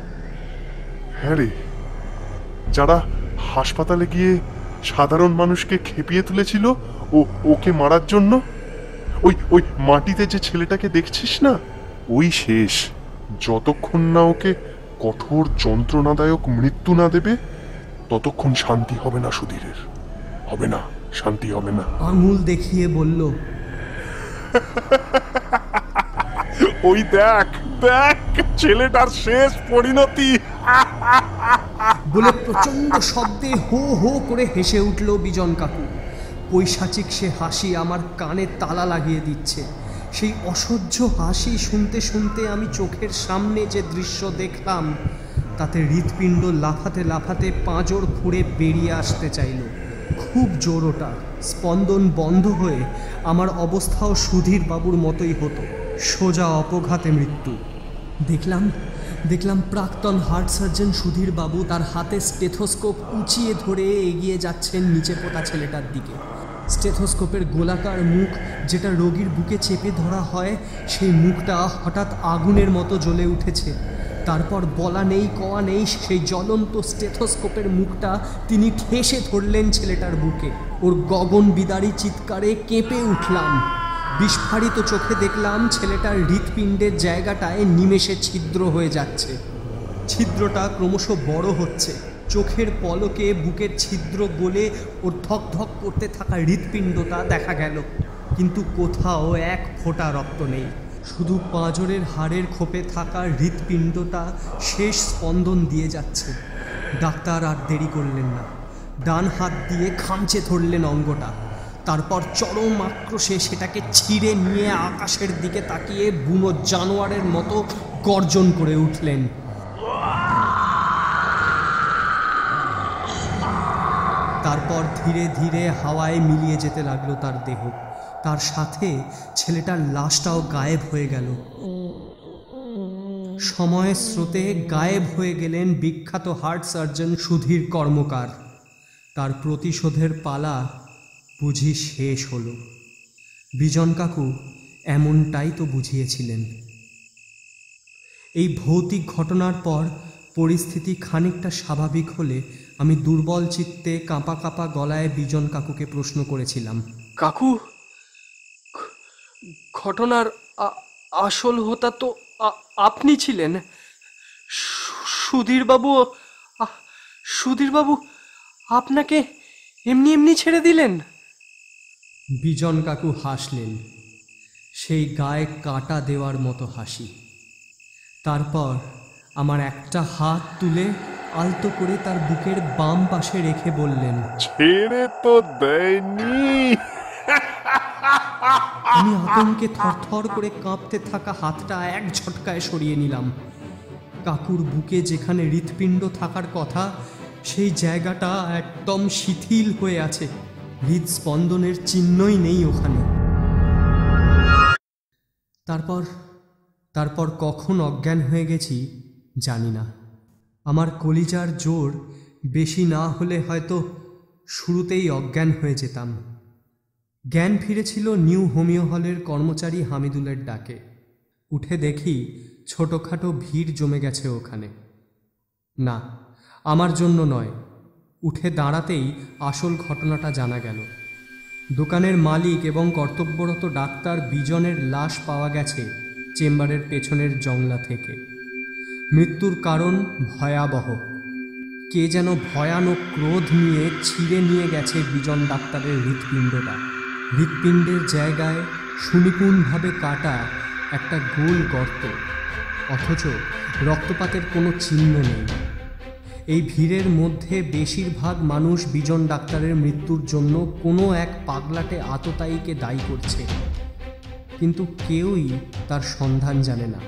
রে, যারা হাসপাতালে গিয়ে সাধারণ মানুষকে খেপিয়ে তুলেছিল ওকে মারার জন্য। ওই মাটিতে যে ছেলেটাকে দেখছিস না, ওই শেষ। যতক্ষণ না ওকে কঠোর যন্ত্রণাদায়ক মৃত্যু না দেবে ততক্ষণ শান্তি হবে না সুধীরের। হবে না, শান্তি হবে না। আঙুল দেখিয়ে বলল, ওই দেখ দেখ ছেলেটার শেষ পরিণতি। বলে প্রচন্ড শব্দে হো হো করে হেসে উঠল বিজন কাকু। পৈশাচিক সে হাসি আমার কানে তালা লাগিয়ে দিচ্ছে। সেই অসহ্য হাসি শুনতে শুনতে আমি চোখের সামনে যে দৃশ্য দেখলাম তাতে হৃৎপিণ্ড লাফাতে লাফাতে পাঁজর ফুঁড়ে বেরিয়ে আসতে চাইল। খুব জোর ওটা। স্পন্দন বন্ধ হয়ে আমার অবস্থাও সুধীর বাবুর মতোই হতো, সোজা অপঘাতে মৃত্যু। দেখলাম প্রাক্তন হার্ট সার্জন সুধীর বাবু তার হাতে স্টেথোস্কোপ উঁচিয়ে ধরে এগিয়ে যাচ্ছেন নিচে পোতা ছেলেটার দিকে। স্টেথোস্কোপের গোলাকার মুখ যেটা রোগীর বুকে চেপে ধরা হয়, সেই মুখটা হঠাৎ আগুনের মতো জ্বলে উঠেছে। তারপর বলা নেই কওয়া নেই সেই জ্বলন্ত স্টেথোস্কোপের মুখটা তিনি ঠেসে ধরলেন ছেলেটার বুকে। ওর গগন বিদারী চিৎকারে কেঁপে উঠলাম। বিস্ফারিত চোখে দেখলাম ছেলেটার হৃৎপিণ্ডের জায়গাটায় নিমেষে ছিদ্র হয়ে যাচ্ছে। ছিদ্রটা ক্রমশ বড় হচ্ছে। চোখের পলকে বুকের ছিদ্র গলে ওর ধক ধক করতে থাকা হৃৎপিণ্ডটা দেখা গেল, কিন্তু কোথাও এক ফোঁটা রক্ত নেই। শুধু পাঁজরের হাড়ের খোপে থাকা হৃৎপিণ্ডটা শেষ স্পন্দন দিয়ে যাচ্ছে। ডাক্তার আর দেরি করলেন না, ডান হাত দিয়ে খামচে ধরলেন অঙ্গটা। তারপর চরম আক্রোশে সেটাকে ছিঁড়ে নিয়ে আকাশের দিকে তাকিয়ে বুনো জানোয়ারের মতো গর্জন করে উঠলেন। তারপর ধীরে ধীরে হাওয়ায় মিলিয়ে যেতে লাগলো তার দেহ। তার সাথে ছেলেটার লাশটাও গায়েব হয়ে গেল। সময়ের স্রোতে গায়েব হয়ে গেলেন বিখ্যাত হার্ট সার্জন সুধীর কর্মকার। তার প্রতিশোধের পালা বুঝি শেষ হলো। বিজন কাকু এমনটাই তো বুঝিয়েছিলেন। এই ভৌতিক ঘটনার পর পরিস্থিতি খানিকটা স্বাভাবিক হলে আমি দুর্বল চিত্তে কাঁপা কাঁপা গলায় বিজন কাকুকে প্রশ্ন করেছিলাম, কাকু, ঘটনার আসল হোতা তো আপনি ছিলেন। সুধীরবাবু আপনাকে এমনি এমনি ছেড়ে দিলেন? বিজন কাকু হাসলেন, সেই গায়ে কাঁটা দেওয়ার মতো হাসি। তারপর আমার একটা হাত তুলে আলতো করে তার বুকের বাম পাশে রেখে বললেন, ছেড়ে তো দেয়নি। আমি আতঙ্কে থরথর করে কাঁপতে থাকা হাতটা এক ঝটকায় সরিয়ে নিলাম। কাকুর বুকে যেখানে হৃৎপিণ্ড থাকার কথা সেই জায়গাটা একদম শিথিল হয়ে আছে, হৃদস্পন্দনের চিহ্নই নেই ওখানে। তারপর কখন অজ্ঞান হয়ে গেছি জানি না। আমার কলিজার জোর বেশি না হলে হয়তো শুরুতেই অজ্ঞান হয়ে যেতাম। জ্ঞান ফিরেছিল নিউ হোমিও হলের কর্মচারী হামিদুলের ডাকে। উঠে দেখি ছোটোখাটো ভিড় জমে গেছে ওখানে। না, আমার জন্য নয়। উঠে দাঁড়াতেই আসল ঘটনাটা জানা গেল। দোকানের মালিক এবং কর্তব্যরত ডাক্তার বিজনের লাশ পাওয়া গেছে চেম্বারের পেছনের জংলা থেকে। মৃত্যুর কারণ ভয়াবহ। কে যেন ভয়ানক ক্রোধ নিয়ে ছিঁড়ে নিয়ে গেছে বিজন ডাক্তারের হৃৎপিণ্ডটা। হৃৎপিণ্ডের জায়গায় সুনিপুণভাবে কাটা একটা গোল গর্ত, অথচ রক্তপাতের কোনো চিহ্ন নেই। এই ভিড়ের মধ্যে বেশিরভাগ মানুষ বিজন ডাক্তারের মৃত্যুর জন্য কোনো এক পাগলাটে আততায়ীকে দায়ী করছে, কিন্তু কেউই তার সন্ধান জানে না।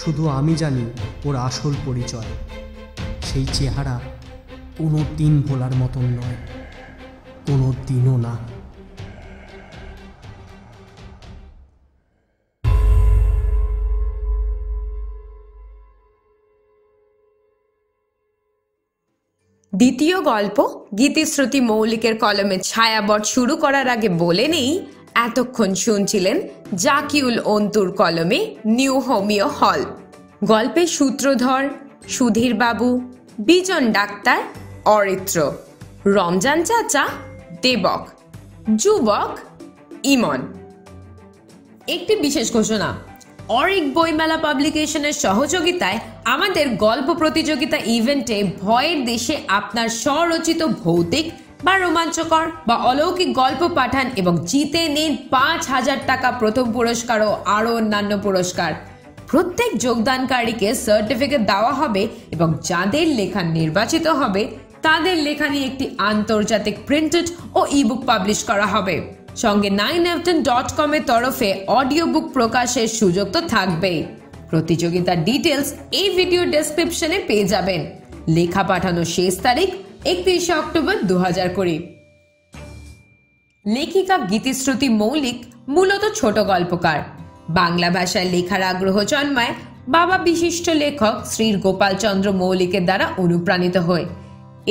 শুধু আমি জানি ওর আসল পরিচয়। সেই চেহারা কোনো দিন ভোলার মতন নয়, কোনো দিনও না। দ্বিতীয় গল্প গীতিশ্রুতি মৌলিকের কলমে ছায়াবট শুরু করার আগে বলে নেই, এতক্ষণ শুনছিলেন জাকিউল অন্তুর কলমে নিউ হোমিও হল। গল্পের সূত্রধর সুধীর বাবু, বিজন ডাক্তার অরিত্র, রমজান চাচা দেবক, যুবক ইমন। একটি বিশেষ ঘোষণা, অরিক বইমেলা পাবলিকেশনের সহযোগিতায় আমাদের গল্প প্রতিযোগিতা ইভেন্টে ভয়ের দেশে আপনার স্বরচিত ভৌতিক বা রোমাঞ্চকর বা অলৌকিক গল্প পাঠান এবং জিতে নিন ৫,০০০ টাকা প্রথম পুরস্কার ও আরও অন্যান্য পুরস্কার। প্রত্যেক যোগদানকারীকে সার্টিফিকেট দেওয়া হবে এবং যাদের লেখা নির্বাচিত হবে তাদের লেখা নিয়ে একটি আন্তর্জাতিক প্রিন্টেড ও ইবুক পাবলিশ করা হবে। সঙ্গে 9afton.com এর তরফে অডিও বুক প্রকাশের সুযোগ তো থাকবেই। প্রতিযোগিতার ডিটেলস এই ভিডিও ডেসক্রিপশনে পেয়ে যাবেন। লেখা পাঠানোর শেষ তারিখ 31 অক্টোবর 2020। লেখিকা গীতিশ্রুতি মৌলিক মূলত ছোট গল্পকার। বাংলা ভাষায় লেখার আগ্রহ জন্মায় বাবা বিশিষ্ট লেখক শ্রী গোপালচন্দ্র মৌলিকের দ্বারা অনুপ্রাণিত হয়ে।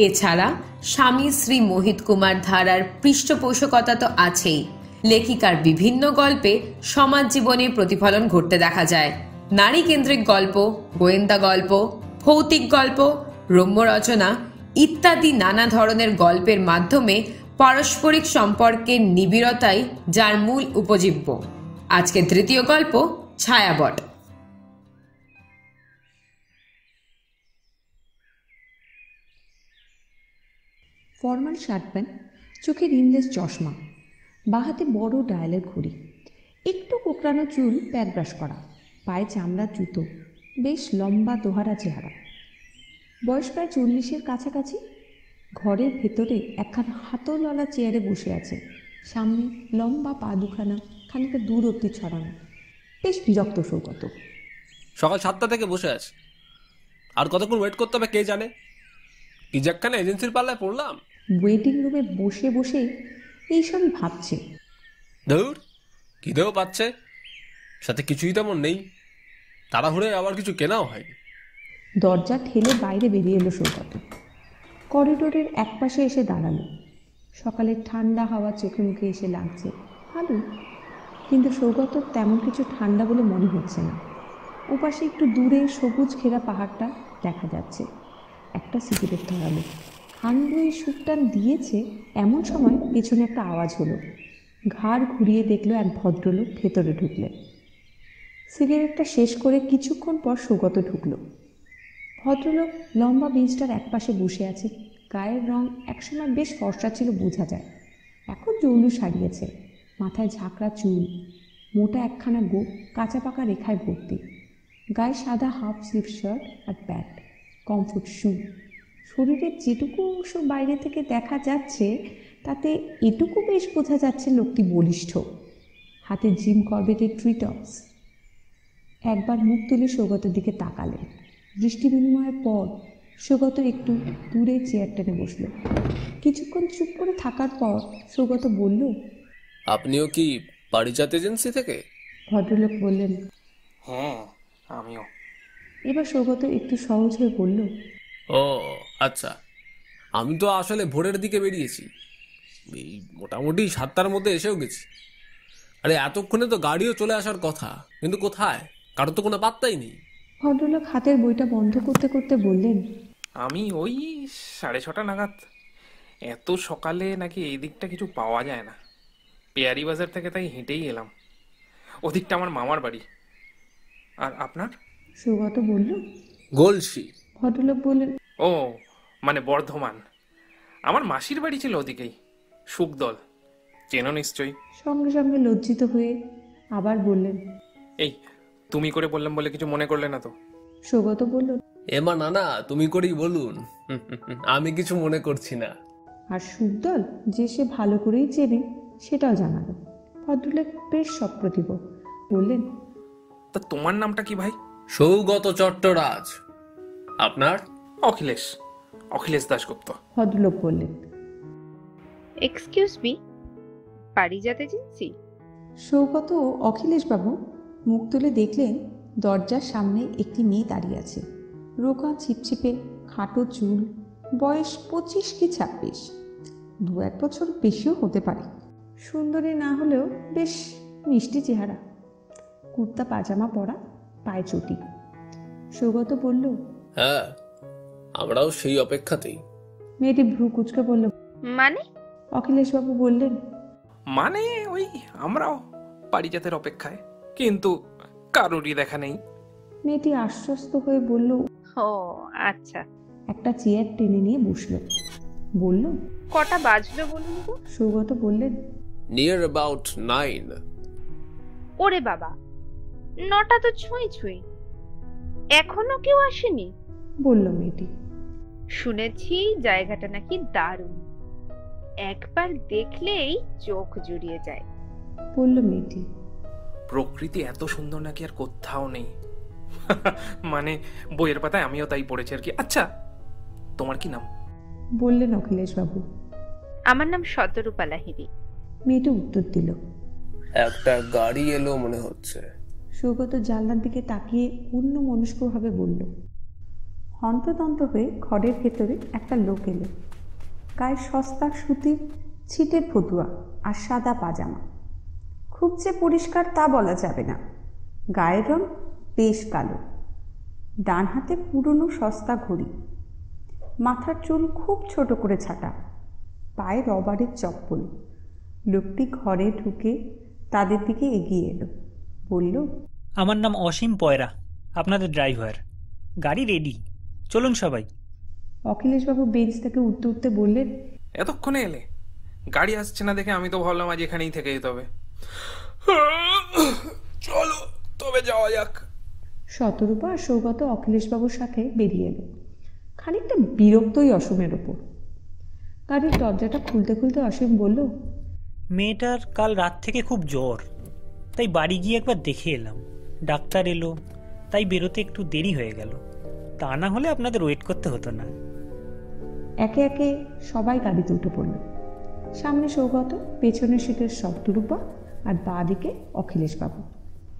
এছাড়া স্বামী শ্রী মোহিত কুমার ধারার পৃষ্ঠপোষকতা তো আছেই। লেখিকার বিভিন্ন গল্পে সমাজ জীবনে প্রতিফলন ঘটতে দেখা যায়। নারী কেন্দ্রিক গল্প, গোয়েন্দা গল্প, ভৌতিক গল্প, রম্য রচনা ইত্যাদি নানা ধরনের গল্পের মাধ্যমে পারস্পরিক সম্পর্কের নিবিড়তাই যার মূল উপজীব্য। আজকের তৃতীয় গল্প ছায়াবট। ফর্মাল শার্ট প্যান্ট, চোখে রিমলেস চশমা, বাঁ হাতে বড় ডায়ালের ঘড়ি, একটু কোঁকড়ানো চুল প্যাক ব্রাশ করা, পায়ে চামড়ার জুতো, বেশ লম্বা দোহারা চেহারা। বয়স প্রায় 40-এর কাছাকাছি। ঘরের ভেতরে একখানা হাতলওয়ালা চেয়ারে বসে আছে, সামনে লম্বা পা দুখানা খানিকটা দূর অব্দি ছড়ানো। বেশ বিরক্ত সৌগত। সকাল 7টা থেকে বসে আছে, আর কতক্ষণ ওয়েট করতে হবে কে জানে। কি যাকখানে এজেন্সির পাল্লায় পড়লাম। ওয়েটিং রুমে বসে বসে এইসবই ভাবছে। ধুর, খিদেও পাচ্ছে, সাথে কিছুই তেমন নেই। তাড়াহুড়ে আবার কিছু কেনাও হয়নি। দরজা ঠেলে বাইরে বেরিয়ে এলো সৌগত। করিডোরের একপাশে এসে দাঁড়ালো। সকালের ঠান্ডা হাওয়া চোখে মুখে এসে লাগছে ভালো, কিন্তু সৌগত তেমন কিছু ঠান্ডা বলে মনে হচ্ছে না। ওপাশে একটু দূরে সবুজ ঘেরা পাহাড়টা দেখা যাচ্ছে। একটা সিগারেট ধরালো, খানবই সুপটান দিয়েছে এমন সময় পেছনে একটা আওয়াজ হলো। ঘাড় ঘুরিয়ে দেখলো এক ভদ্রলোক ভেতরে ঢুকলেন। সিগারেটটা শেষ করে কিছুক্ষণ পর সৌগত ঢুকলো। ভদ্রলোক লম্বা বেঞ্চটার একপাশে বসে আছে। গায়ের রং একসময় বেশ ফর্সা ছিল বোঝা যায়, এখন জৌলুস হারিয়েছে। মাথায় ঝাঁকড়া চুল, মোটা একখানা গোঁফ কাঁচা পাকা রেখায় ভর্তি। গায়ে সাদা হাফ স্লিভ শার্ট আর প্যান্ট, কমফোর্ট শু। শরীরের যেটুকু অংশ বাইরে থেকে দেখা যাচ্ছে তাতে এটুকু বেশ বোঝা যাচ্ছে লোকটি বলিষ্ঠ। হাতে জিম করবেটের ট্রিটপস। একবার মুখ তুলে সৌগতের দিকে তাকালেন। দৃষ্টি বিনিময়ের পর সৌগত একটু দূরে চেয়ার টেনে বসল। কিছুক্ষণ চুপ করে থাকার পর সৌগত বলল, আপনিও কি পারিজাত এজেন্সি থেকে? ভদ্রলোক বললেন, হ্যাঁ আমিও। এবার সৌগত একটু সহজ হয়ে বলল, ও আচ্ছা, আমি তো আসলে ভোরের দিকে বেরিয়েছি, এই মোটামুটি 7টার মধ্যে এসেও গেছি। আরে এতক্ষণে তো গাড়িও চলে আসার কথা, কিন্তু কোথায়, কারোর তো কোনো পাত্তাই নেই। ভদ্রলোক হাতের বইটা বন্ধ করতে করতে বললেন, আমি ওই 6:30 নাগাদ। এত সকালে নাকি এই দিকটা কিছু পাওয়া যায় না, পেয়ারি বাজার থেকে তাই হেঁটেই এলাম। ওদিকটা আমার মামার বাড়ি। আর আপনার? সৌগত বলল, গলসি। ভদ্রলোক বললেন, ও মানে বর্ধমান। আমার মাসির বাড়ি ছিল ওদিকেই, সুখদল, চেনো নিশ্চয়ই। সঙ্গে সঙ্গে লজ্জিত হয়ে আবার বললেন, এই তুমি করে বললাম বলে কিছু মনে করলে না তো? সৌগত বলল, এমা না না, তুমি করেই বলুন, আমি কিছু মনে করছি না। আর সুখদল যে সে ভালো করেই চেনে সেটাও জানালো। ভদ্রলোক বেশ সপ্রতিভ বললেন, তা তোমার নামটা কি ভাই? সৌগত চট্টরাজ। আপনার? অখিলেশ, অখিলেশ দাশগুপ্ত। ভদ্রলোক বললেন, এক্সকিউজ মি, পারিজাত এজেন্সি? সৌগত ও অখিলেশবাবু মুখ তুলে দেখলেন দরজার সামনে একটি মেয়ে দাঁড়িয়ে আছে। রোগা ছিপছিপে, খাটো চুল, বয়স 25 কি 26, 2-1 বছর বেশিও হতে পারে। সুন্দরী না হলেও বেশ মিষ্টি চেহারা, কুর্তা পাজামা পরা, পায়ে চটি। সৌগত বলল, হ্যাঁ, আমরাও সেই অপেক্ষাতেই। মেয়েটি ভ্রু কুচকে বলল, মানে? অখিলেশবাবু বললেন, মানে ওই আমরাও পারিজাতের অপেক্ষায়, কিন্তু কারোরই দেখা নেই। মেয়েটি আশ্বস্ত হয়ে বলল, ও আচ্ছা। একটা চেয়ার টেনে নিয়ে বসল। বলল, কটা বাজলো বলুন তো? সৌগত বললেন, নিয়ার অ্যাবাউট 9। ওরে বাবা, 9টা তো ছুঁই ছুঁই, এখনো কেউ আসেনি? বলল মেয়েটি। শুনেছি জায়গাটা নাকি দারুণ, একবার দেখলেই চোখ জুড়িয়ে যায়, বলল মেয়েটি। প্রকৃতি এত সুন্দর নাকি আর কোথাও নেই। মানে বইয়ের পাতায় আমিও তাই পড়েছি আর কি। আচ্ছা, তোমার কি নাম? বললেন অখিলেশবাবু। আমার নাম শতরূপা লাহিড়ী। মেয়েটি উত্তর দিল। একটা গাড়ি এলো মনে হচ্ছে। সৌগত জানলার দিকে তাকিয়ে অন্য মনস্কভাবে বলল। হন্তদন্ত হয়ে ঘরের ভেতরে একটা লোক এলো। গায়ে সস্তা সুতির ছিটের ফতুয়া আর সাদা পাজামা। খুব যে পরিষ্কার তা বলা যাবে না, গায়ের রং বেশ কালো। ডান হাতে পুরনো সস্তা ঘড়ি, মাথার চুল খুব ছোট করে ছাটা, পায়ে রবারের চপ্পল। লোকটি ঘরে ঢুকে তাদের দিকে এগিয়ে এলো, বলল, আমার নাম অসীম পয়রা, আপনাদের ড্রাইভার। গাড়ি রেডি, চলুন সবাই। অখিলেশবাবু বেঞ্চ থেকে উঠতে উঠতে বললেন, এতক্ষণে এলে? গাড়ি আসছে না দেখে আমি তো ভাবলাম আজ এখানেই থেকে যেতে হবে। চলো তবে যাওয়া যাক। শতরূপা আর সৌগত অখিলেশবাবুর সাথে বেরিয়ে এলো, খানিকটা বিরক্তই অসীমের ওপর। গাড়ির দরজাটা খুলতে খুলতে অসীম বলল, মেয়েটার কাল রাত থেকে খুব জ্বর, তাই বাড়ি গিয়ে একবার দেখে এলাম। ডাক্তার এলো, তাই বেরোতে একটু দেরি হয়ে গেল। তা না হলে আপনাদের ওয়েট করতে হতো না। একে একে সবাই গাড়িতে উঠে পড়ল। সামনে সৌগত, পেছনের সিটের শতরূপা আর বাঁ দিকে অখিলেশবাবু,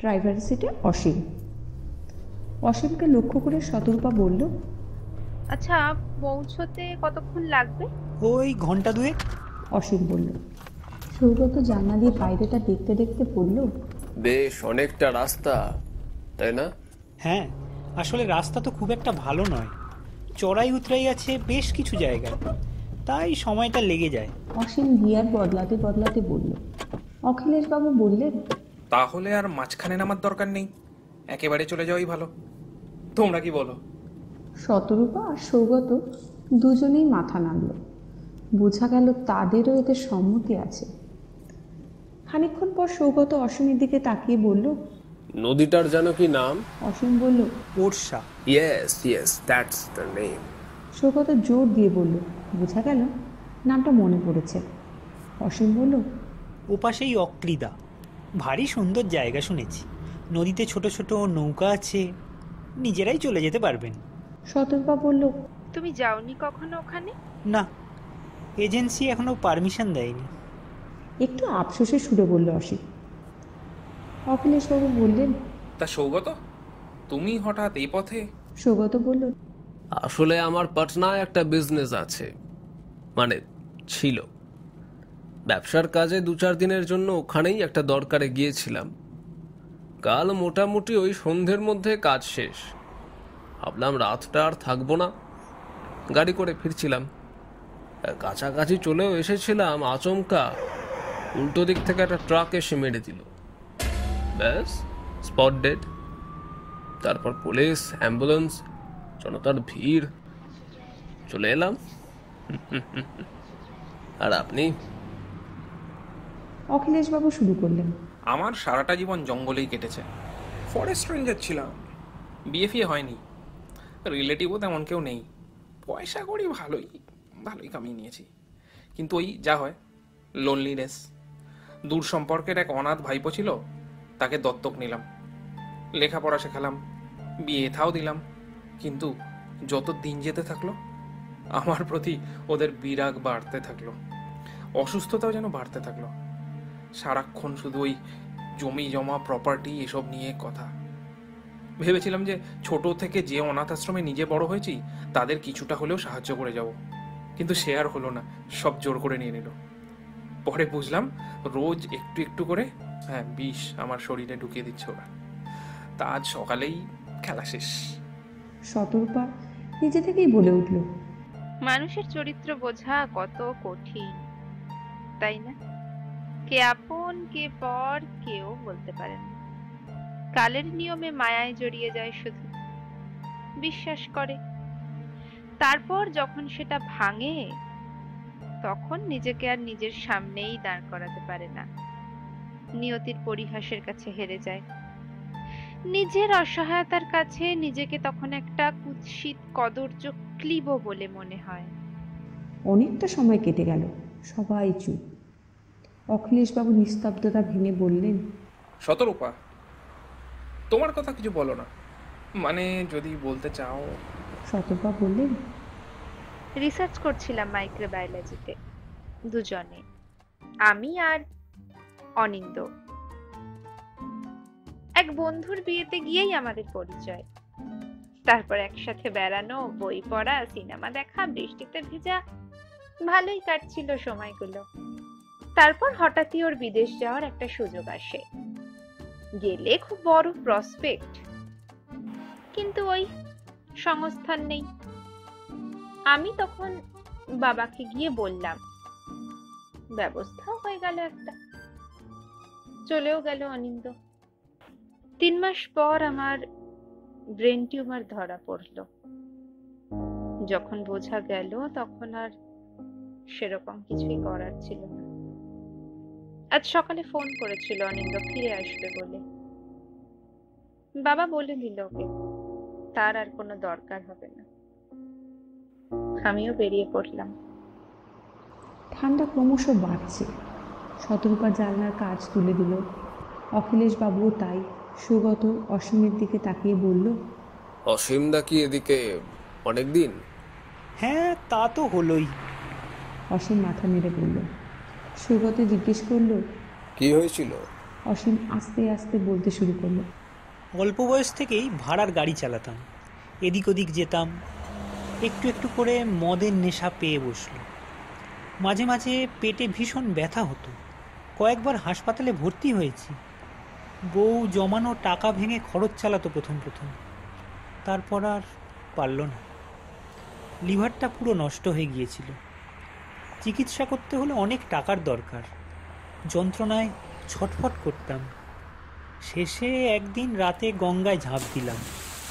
ড্রাইভারের সিটে অসীম। অসীমকে লক্ষ্য করে শতরূপা বলল, আচ্ছা, পৌঁছতে কতক্ষণ লাগবে? ওই ঘন্টা 2। অসীম বলল। সৌগত জানলা দিয়ে বাইরেটা দেখতে দেখতে বলল, বেশ অনেকটা রাস্তা, তাই না? হ্যাঁ, আসলে রাস্তা তো খুব একটা ভালো নয়, চড়াই উতরাই আছে বেশ কিছু জায়গায়, তাই সময়টা লেগে যায়। অসীম গিয়ার বদলাতে বদলাতে বলল। অখিলেশবাবু বললেন, তাহলে আর মাঝখানে নামার দরকার নেই, একেবারে চলে যাওয়াই ভালো। তোমরা কি বলো? শতরূপা আর সৌগত দুজনেই মাথা নাড়ল। বোঝা গেল তাদেরও এতে সম্মতি আছে। খানিকক্ষণ পর সৌগত অসীমের দিকে তাকিয়ে বলল, নদীটার যেন কি নাম? অসীম বলল, ওরসা। Yes yes, that's the name. Saugata জোর দিয়ে বলল। বোঝা গেল নামটা মনে পড়েছে। অসীম বলল, ওপাশেই অক্রিদা, ভারী সুন্দর জায়গা শুনেছি, নদীতে ছোট ছোট নৌকা আছে, নিজেরাই চলে যেতে পারবেন। শতরূপা বলল, তুমি যাওনি কখনো ওখানে? না, এজেন্সি এখনো পারমিশন দেয়নি। একটু আফসোসে সুরে বলল অসিত। অখিলেশবাবু বললেন, তা সৌগত, তুমি হঠাৎ এই পথে? সৌগত বলল, আসলে আমার পাটনায় একটা বিজনেস আছে, মানে ছিল। ব্যবসার কাজে 2-4 দিনের জন্য ওখানেই একটা দরকারে গিয়েছিলাম। কাল মোটামুটি ওই সন্ধ্যের মধ্যে কাজ শেষ। ভাবলাম রাতটা আর থাকবো না, গাড়ি করে ফিরছিলাম। কাছাকাছি চলেও এসেছিলাম, আচমকা উল্টো দিক থেকে একটা ট্রাক এসে মেরে দিল। ব্যাস, স্পট ডেড। তারপর পুলিশ, অ্যাম্বুলেন্স, জনতার ভিড়, চলে এলাম। আর আপনি? অখিলেশবাবু শুরু করলেন, আমার সারাটা জীবন জঙ্গলেই কেটেছে। ফরেস্ট রেঞ্জার ছিলাম, বিয়ে ফিয়ে হয়নি, রিলেটিভও তেমন কেউ নেই। পয়সা করি ভালোই ভালোই কামিয়ে নিয়েছি, কিন্তু ওই যা হয়, লোনলিনেস। দূর সম্পর্কের এক অনাথ ভাইপো ছিল, তাকে দত্তক নিলাম, লেখাপড়া শেখালাম, বিয়ে থাও দিলাম। কিন্তু যত দিন যেতে থাকলো, আমার প্রতি ওদের বিরাগ বাড়তে থাকলো, অসুস্থতাও যেন বাড়তে থাকলো। সারাক্ষণ শুধু ওই জমি জমা, প্রপার্টি, এসব নিয়ে কথা। ভেবেছিলাম যে ছোট থেকে যে অনাথ আশ্রমে নিজে বড় হয়েছি, তাদের কিছুটা হলেও সাহায্য করে যাব, কিন্তু সে আর হলো না, সব জোর করে নিয়ে নিল। পরে বুঝলাম রোজ একটু একটু করে বিষ আমার শরীরে ঢুকিয়ে দিচ্ছে ওরা। তা আজ সকালেই খেলা শেষ। শতরূপা নিজে থেকেই বলে উঠল, মানুষের চরিত্র বোঝা কত কঠিন, তাই না? কে আপন কে পর কেউ বলতে পারে না। কালের নিয়মে মায়ায় জড়িয়ে যায়, শুধু বিশ্বাস করে। তারপর যখন সেটা ভাঙে, তখন নিজেকে আর নিজের সামনেই দাঁড় করাতে পারে না। নিয়তির পরিহাসের কাছে হেরে যায়। নিজের অসহায়তার কাছে নিজেকে তখন একটা কুৎসিত কদর্য ক্লিব বলে মনে হয়। অনেকটা সময় কেটে গেল, সবাই চুপ। অখিলেশবাবু নিস্তব্ধতা ভেঙে বললেন, শতরূপা, তোমার কথা কিছু বলো না, মানে যদি বলতে চাও। শতরূপা বললেন, রিসার্চ করছিলাম মাইক্রোবায়োলজিতে, দুজনে, আমি আর অনিন্দ। এক বন্ধুর বিয়েতে গিয়েই আমাদের পরিচয়। তারপর একসাথে বেড়ানো, বই পড়া, সিনেমা দেখা, বৃষ্টিতে ভেজা, ভালোই কাটছিল সময়গুলো। তারপর হঠাৎই ওর বিদেশ যাওয়ার একটা সুযোগ আসে। গেলে খুব বড় প্রসপেক্ট, কিন্তু ওই সংস্থান নেই। আমি তখন বাবাকে গিয়ে বললাম, ব্যবস্থাও হয়ে গেল একটা, চলেও গেল অনিন্দ। 3 মাস পর আমার ব্রেন টিউমার ধরা পড়ল। যখন বোঝা গেল, তখন আর সেরকম কিছুই করার ছিল না। আজ সকালে ফোন করেছিল অনিন্দ ফিরে আসবে বলে। বাবা বলে দিল ওকে তার আর কোনো দরকার হবে না। আমিও বেরিয়ে পড়লাম। ঠান্ডা ক্রমশ বাড়ছে। শতরূপা জানলার কাজ তুলে দিল। অখিলেশবাবুও তাই। সুগত অসীমের দিকে তাকিয়ে বলল, অসীম দা কি এদিকে অনেকদিন? হ্যাঁ, তা তো হলোই। অসীম মাথা নেড়ে বলল। সুগত জিজ্ঞেস করল, কি হয়েছিল? অসীম আস্তে আস্তে বলতে শুরু করলো, অল্প বয়স থেকেই ভাড়ার গাড়ি চালাতাম, এদিক ওদিক যেতাম। একটু একটু করে মদের নেশা পেয়ে বসলো। মাঝে মাঝে পেটে ভীষণ ব্যথা হতো। কয়েকবার হাসপাতালে ভর্তি হয়েছি। বউ জমানো টাকা ভেঙে খরচ চালাতো প্রথম। তারপর আর পারল না। লিভারটা পুরো নষ্ট হয়ে গিয়েছিল। চিকিৎসা করতে হলে অনেক টাকার দরকার। যন্ত্রণায় ছটফট করতাম। শেষে একদিন রাতে গঙ্গায় ঝাঁপ দিলাম।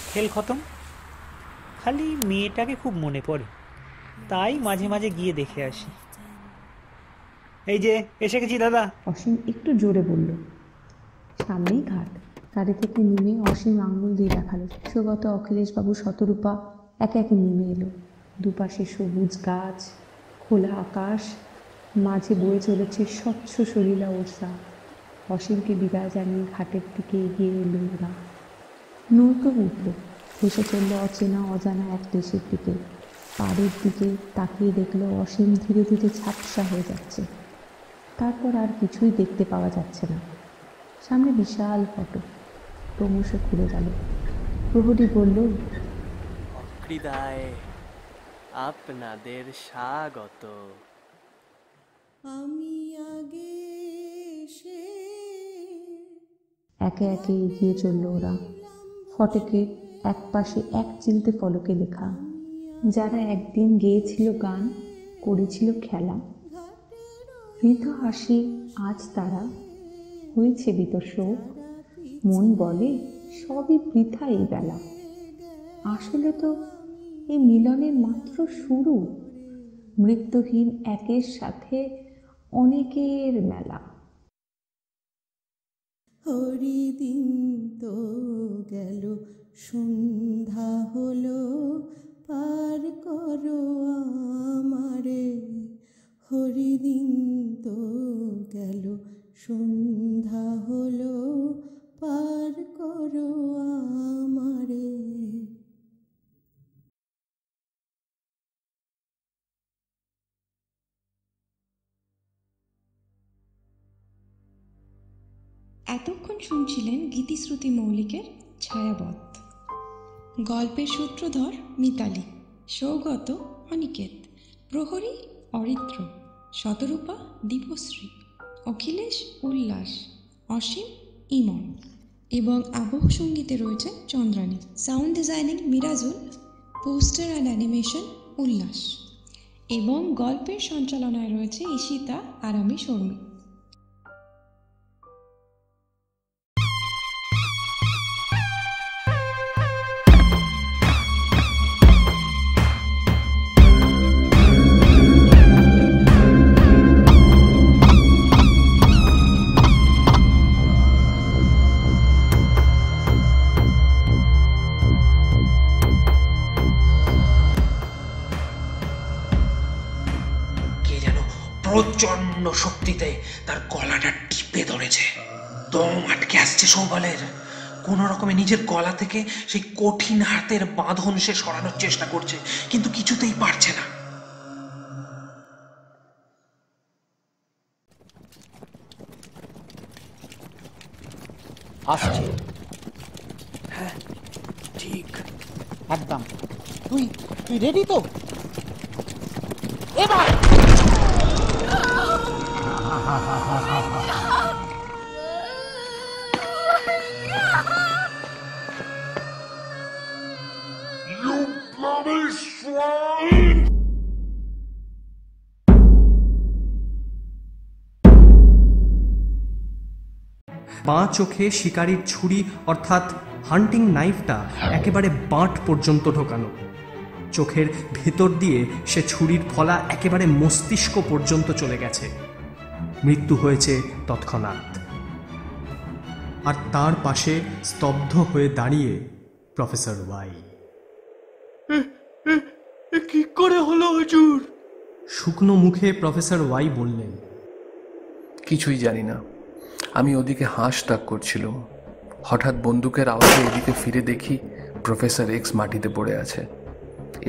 খেল খতম। খালি মেয়েটাকে খুব মনে পড়ে, তাই মাঝে মাঝে গিয়ে দেখে আসি। এই যে এসে গেছি দাদা। অসীম একটু জোরে বলল। সামনেই ঘাট। গাড়ি থেকে নেমে অসীম আঙুল দিয়ে দেখালো। সুগত, অখিলেশবাবু, শতরূপা একে একে নেমে এলো। দুপাশে সবুজ গাছ, খোলা আকাশ, মাঝে বয়ে চলেছে স্বচ্ছ সলিলা ওরসা। অসীমকে বিদায় জানিয়ে ঘাটের দিকে এগিয়ে এলো ওরা। নৌকো উঠল, ভেসে চলল অচেনা অজানা এক দেশের দিকে। পাড়ের দিকে তাকিয়ে দেখলো অসীম ধীরে ধীরে ঝাপসা হয়ে যাচ্ছে। তারপর আর কিছুই দেখতে পাওয়া যাচ্ছে না। সামনে বিশাল ফটো ক্রমশ খুলে গেল। প্রহরী বলল, অকৃদায় আপনাদের স্বাগত। আমি আগে একে একে এগিয়ে চলল ওরা। ফটকের এক পাশে এক চিলতে ফলকে লেখা, যারা একদিন গেয়েছিল গান, করেছিল খেলা, হৃদ হাসি আজ তারা, হয়েছে বিতর শোক, মন বলে সবই বৃথা এই বেলা। আসলে তো এই মিলনের মাত্র শুরু, মৃত্যুহীন একের সাথে অনেকের মেলা। হরিদিন তো গেল, সন্ধ্যা হলো, পার করো আমারে। হরিদিন তো গেল, সন্ধ্যা হলো, পার করো আমারে। এতক্ষণ শুনছিলেন গীতিশ্রুতি মৌলিকের ছায়াবৎ। গল্পের সূত্রধর মিতালি, সৌগত অনিকেত, প্রহরী অরিত্র, শতরূপা দীপশ্রী, অখিলেশ উল্লাস, অসীম ইমন এবং আবহ সঙ্গীতে রয়েছেন Chandrani. Sound designing Mirajul, poster and animation উল্লাস এবং গল্পের সঞ্চালনায় রয়েছে ঈশিতা আর আমি শর্মী। প্রচন্ড শক্তিতে তার গলাটা টিপে ধরেছে। দম আটকে আসছে সৌবলের। কোন রকমে নিজের গলা থেকে সেই কঠিন হাতের বাঁধন সে সরানোর চেষ্টা করছে, কিন্তু কিছুতেই পারছে না। আসছে। হ্যাঁ ঠিক একদম। তুই রেডি তো? এবার বাঁ চোখে শিকারির ছুরি অর্থাৎ হান্টিং নাইফটা একেবারে বাঁট পর্যন্ত ঢোকানো। চোখের ভেতর দিয়ে সে ছুরির ফলা একেবারে মস্তিষ্ক পর্যন্ত চলে গেছে। মৃত্যু হয়েছে তৎক্ষণাৎ। আর তার পাশে স্তব্ধ হয়ে দাঁড়িয়ে প্রফেসর ওয়াই। কি করে হলো হুজুর? শুকনো মুখে প্রফেসর ওয়াই বললেন, কিছুই জানি না। আমি ওদিকে হাঁস তাক করছিলাম, হঠাৎ বন্দুকের আওয়াজে এদিকে ফিরে দেখি প্রফেসর এক্স মাটিতে পড়ে আছে।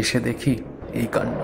এসে দেখি এই কাণ্ড।